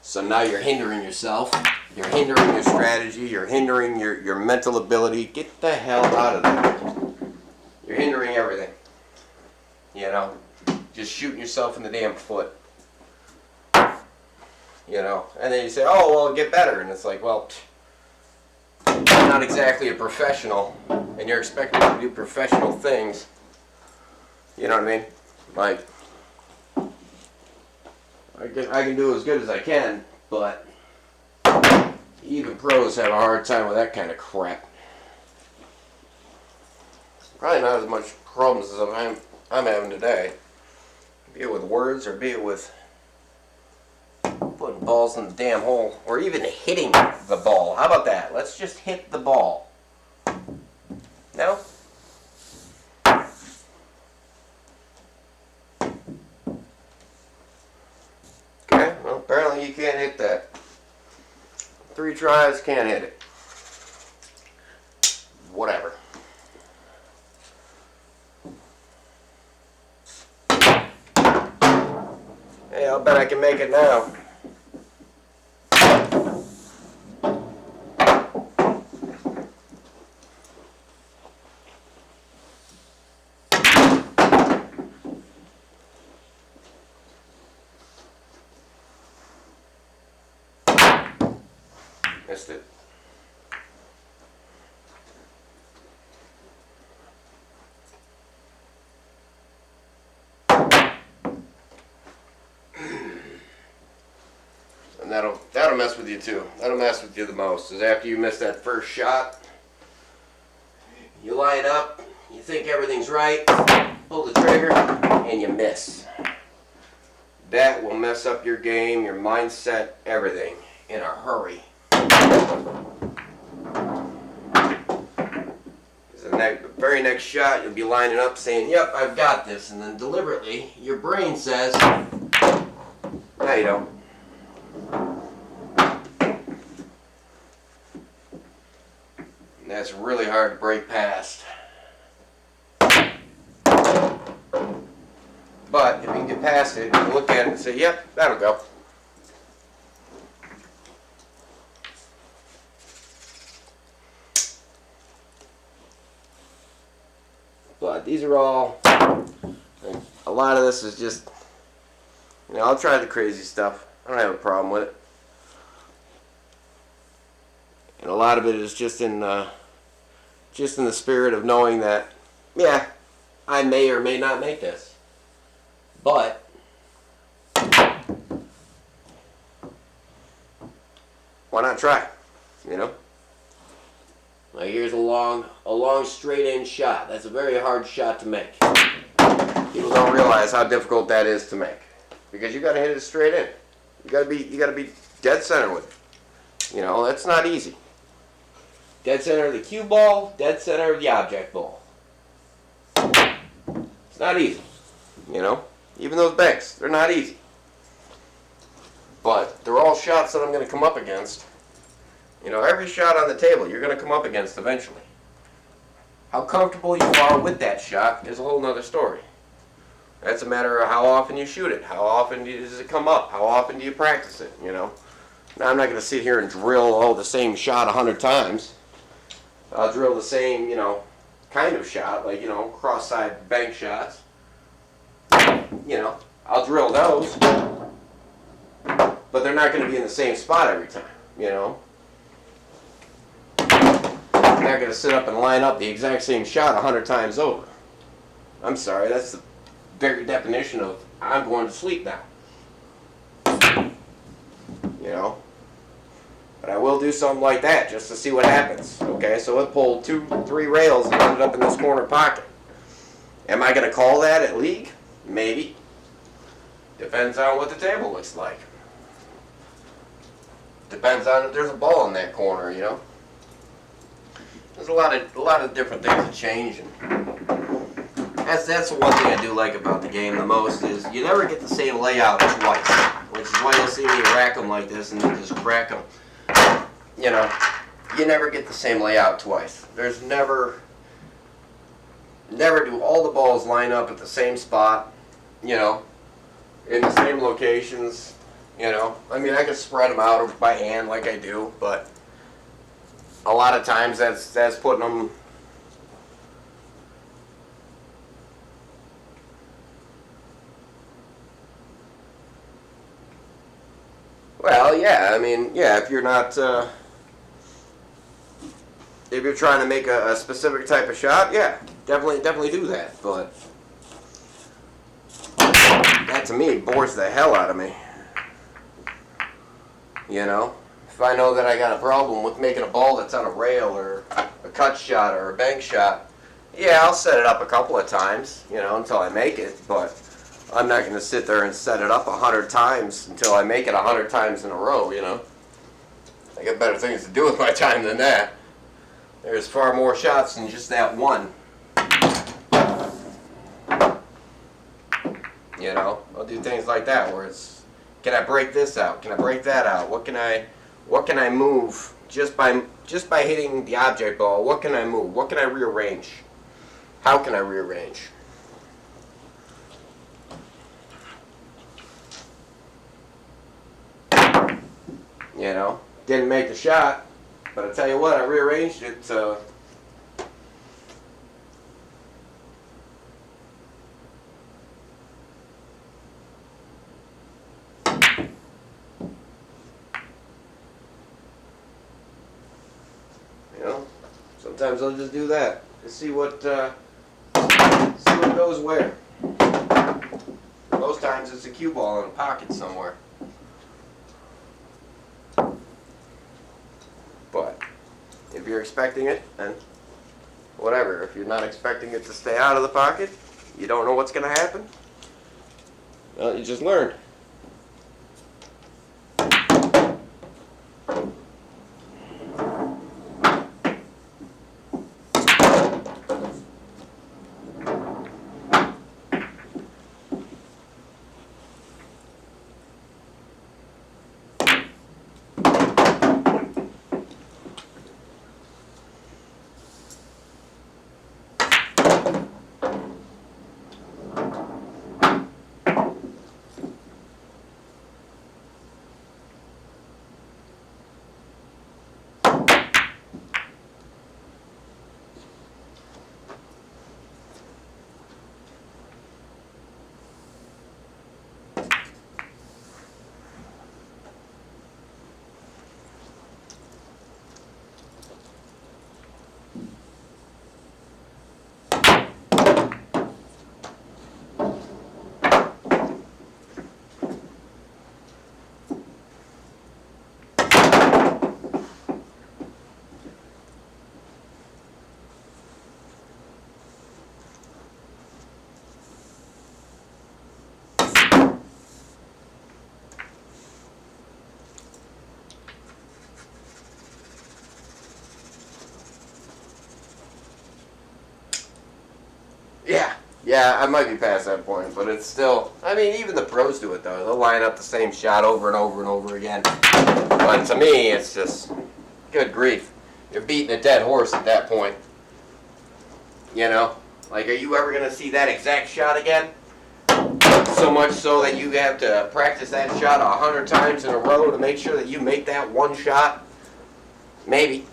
So now you're hindering yourself, you're hindering your strategy, you're hindering your mental ability. Get the hell out of there. You're hindering everything. You know, just shooting yourself in the damn foot. You know, and then you say, oh, well, get better. And it's like, well, I'm not exactly a professional, and you're expected to do professional things. You know what I mean? Like, I can do as good as I can, but even pros have a hard time with that kind of crap. Probably not as much problems as I'm having today. Be it with words or be it with putting balls in the damn hole or even hitting the ball. How about that? Let's just hit the ball. No? Okay, well, apparently you can't hit that. 3 tries, can't hit it. Whatever. Hey, I'll bet I can make it now. Missed it. And that'll mess with you too. That'll mess with you the most. Is after you miss that first shot, you line up, you think everything's right, pull the trigger, and you miss. That will mess up your game, your mindset, everything in a hurry. The very next shot, you'll be lining up saying, yep, I've got this. And then deliberately, your brain says, no, you don't. And that's really hard to break past. But if you can get past it, you can look at it and say, yep, that'll go. But these are all, a lot of this is just, you know, I'll try the crazy stuff. I don't have a problem with it. And a lot of it is just in the spirit of knowing that, yeah, I may or may not make this. But why not try? You know? Like here's a long straight in shot. That's a very hard shot to make. People don't realize how difficult that is to make. Because you gotta hit it straight in. You gotta be dead center with it. You know, that's not easy. Dead center of the cue ball, dead center of the object ball. It's not easy. You know? Even those banks, they're not easy. But they're all shots that I'm going to come up against. You know, every shot on the table you're going to come up against eventually. How comfortable you are with that shot is a whole nother story. That's a matter of how often you shoot it. How often does it come up? How often do you practice it, you know? Now, I'm not going to sit here and drill the same shot 100 times. I'll drill the same, you know, kind of shot, like, you know, cross-side bank shots. You know, I'll drill those. But they're not going to be in the same spot every time, you know. I'm not going to sit up and line up the exact same shot 100 times over. I'm sorry, that's the very definition of I'm going to sleep now. You know. But I will do something like that just to see what happens. Okay, so it pulled 2, 3 rails and ended up in this corner pocket. Am I going to call that at league? Maybe. Depends on what the table looks like. Depends on if there's a ball in that corner, you know. There's a lot of different things that change, and that's the one thing I do like about the game the most is you never get the same layout twice, which is why you'll see me rack them like this and then just crack them. You know, you never get the same layout twice. There's never do all the balls line up at the same spot, you know, in the same locations. You know, I mean, I could spread them out by hand like I do, but a lot of times that's putting them. Well, yeah, I mean, yeah, if you're not, if you're trying to make a specific type of shot, yeah, definitely do that, but that to me bores the hell out of me. You know, if I know that I got a problem with making a ball that's on a rail or a cut shot or a bank shot, yeah, I'll set it up a couple of times, you know, until I make it, but I'm not going to sit there and set it up 100 times until I make it 100 times in a row, you know. I got better things to do with my time than that. There's far more shots than just that one. You know, I'll do things like that where it's, can I break this out? Can I break that out? What can I move just by hitting the object ball? What can I move? What can I rearrange? How can I rearrange? You know, didn't make the shot, but I tell you what, I rearranged it. You know, sometimes I'll just do that to see what goes where. Most times it's a cue ball in a pocket somewhere. But if you're expecting it, then whatever. If you're not expecting it to stay out of the pocket, you don't know what's going to happen, well, you just learn. Yeah, I might be past that point, but it's still, I mean, even the pros do it though. They'll line up the same shot over and over and over again. But to me, it's just, good grief. You're beating a dead horse at that point. You know? Like, are you ever going to see that exact shot again? So much so that you have to practice that shot 100 times in a row to make sure that you make that one shot? Maybe.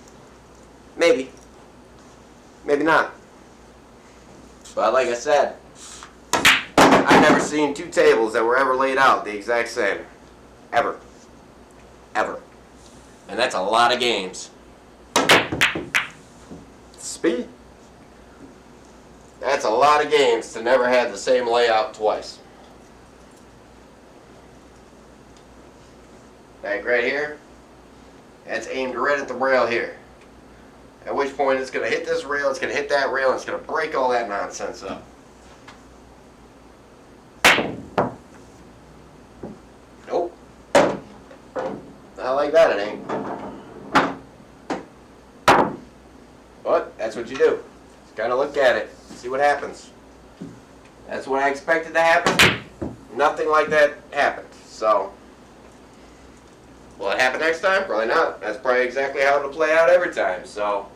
Maybe. Maybe not. But like I said, I've never seen two tables that were ever laid out the exact same. Ever. Ever. And that's a lot of games. Speed. That's a lot of games to never have the same layout twice. Like right here, that's aimed right at the rail here. At which point it's going to hit this rail, it's going to hit that rail, and it's going to break all that nonsense up. Nope. Not like that, it ain't. But that's what you do. Just kind of look at it, see what happens. That's what I expected to happen. Nothing like that happened. So, will it happen next time? Probably not. That's probably exactly how it'll play out every time. So,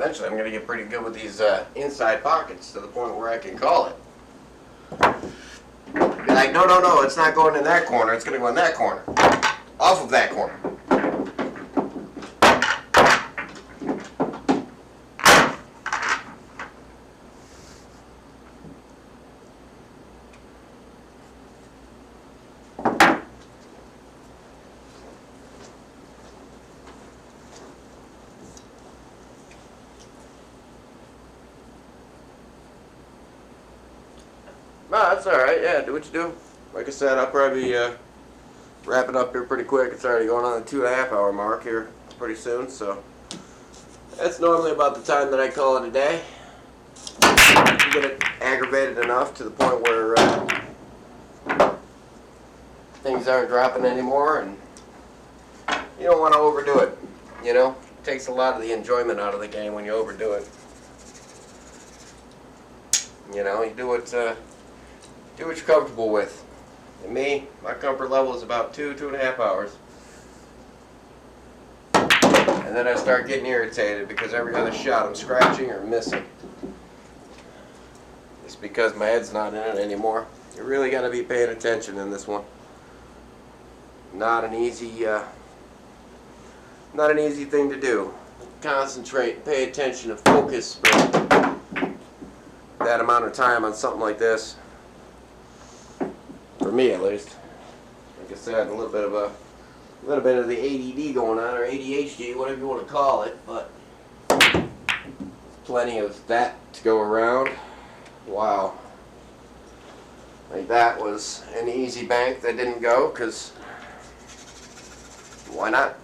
eventually I'm going to get pretty good with these inside pockets to the point where I can call it. Be like, no, no, no, it's not going in that corner, it's going to go in that corner. Off of that corner. No, that's alright, yeah, do what you do. Like I said, I'll probably be wrapping up here pretty quick. It's already going on the 2.5 hour mark here pretty soon, so that's normally about the time that I call it a day. You get it aggravated enough to the point where things aren't dropping anymore, and you don't want to overdo it, you know? It takes a lot of the enjoyment out of the game when you overdo it. You know, you do what you're comfortable with. And me, my comfort level is about 2.5 hours. And then I start getting irritated because every other shot I'm scratching or missing. It's because my head's not in it anymore. You really got to be paying attention in this one. Not an easy thing to do. Concentrate, pay attention, and focus for that amount of time on something like this. For me, at least. Like I said, a little bit of the ADD going on, or ADHD, whatever you want to call it, but plenty of that to go around. Wow. Like that was an easy bank that didn't go, because why not?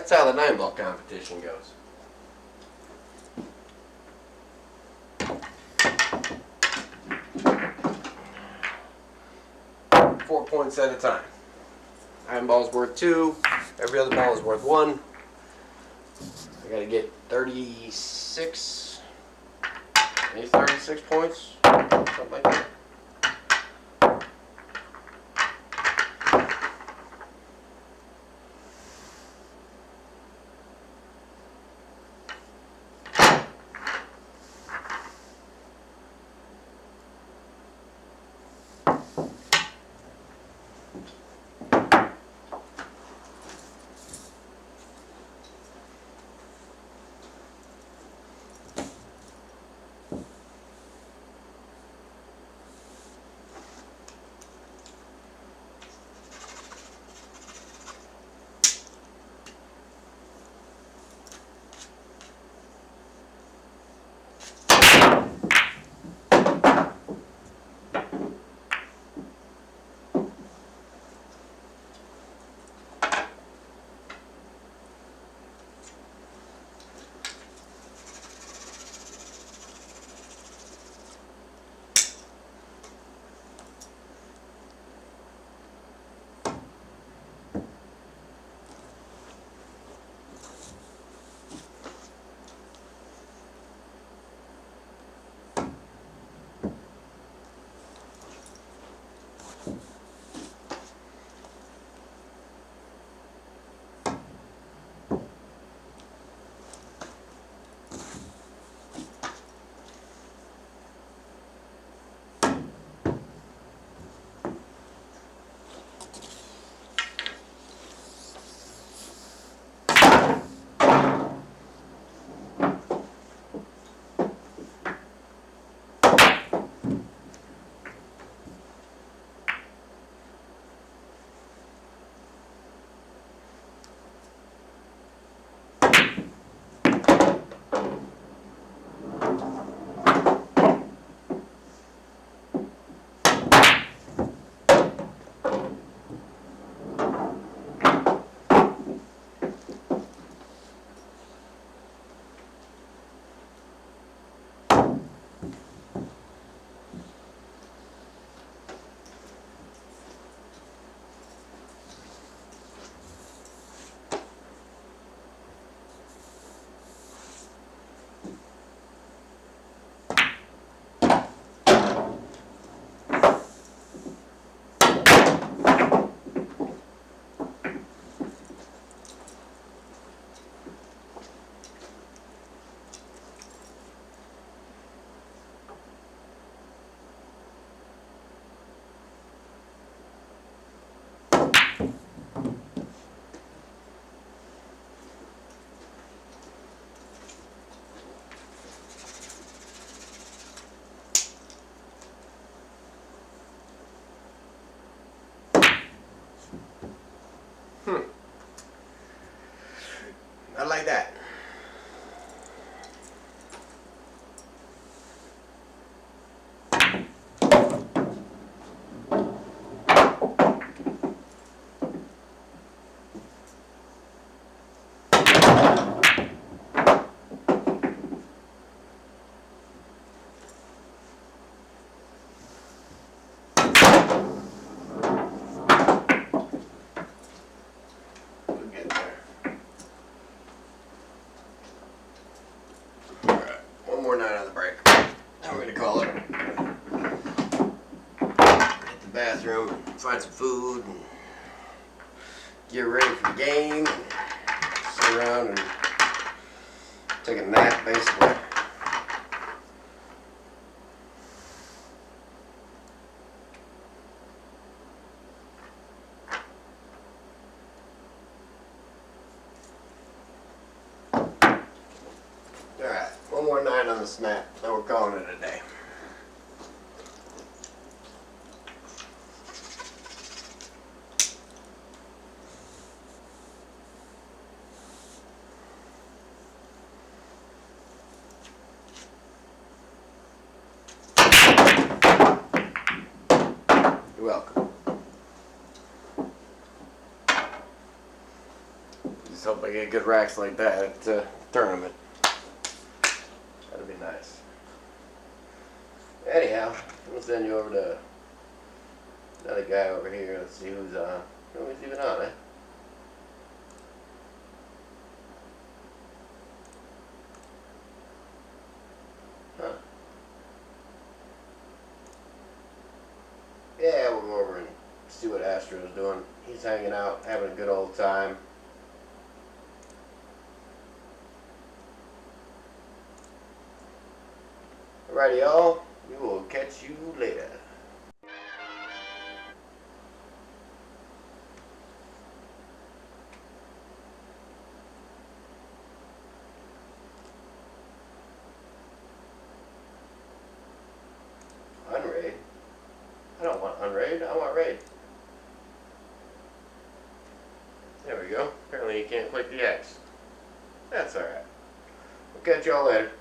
That's how the 9-ball competition goes. Four points at a time. 9 balls worth 2. Every other ball is worth 1. I gotta get 36. Maybe 36 points, something like that. Not like that. We'll get there. Alright, one more night on the break. Now we're gonna call it. Hit the bathroom, find some food, and get ready for the game, and sit around and take a nap, basically. Alright, one more night on the snap, then we're calling it a day. You're welcome. just hope I get good racks like that at the tournament. That'd be nice. Anyhow, I'm gonna send you over to another guy over here. Let's see who's on. Who's even on, eh? Huh. Yeah, we'll go over and see what Astro's doing. He's hanging out, having a good old time. Alrighty, y'all. We will catch you later. Unraid? I don't want unraid. I want raid. There we go. Apparently you can't click the X. That's alright. We'll catch y'all later.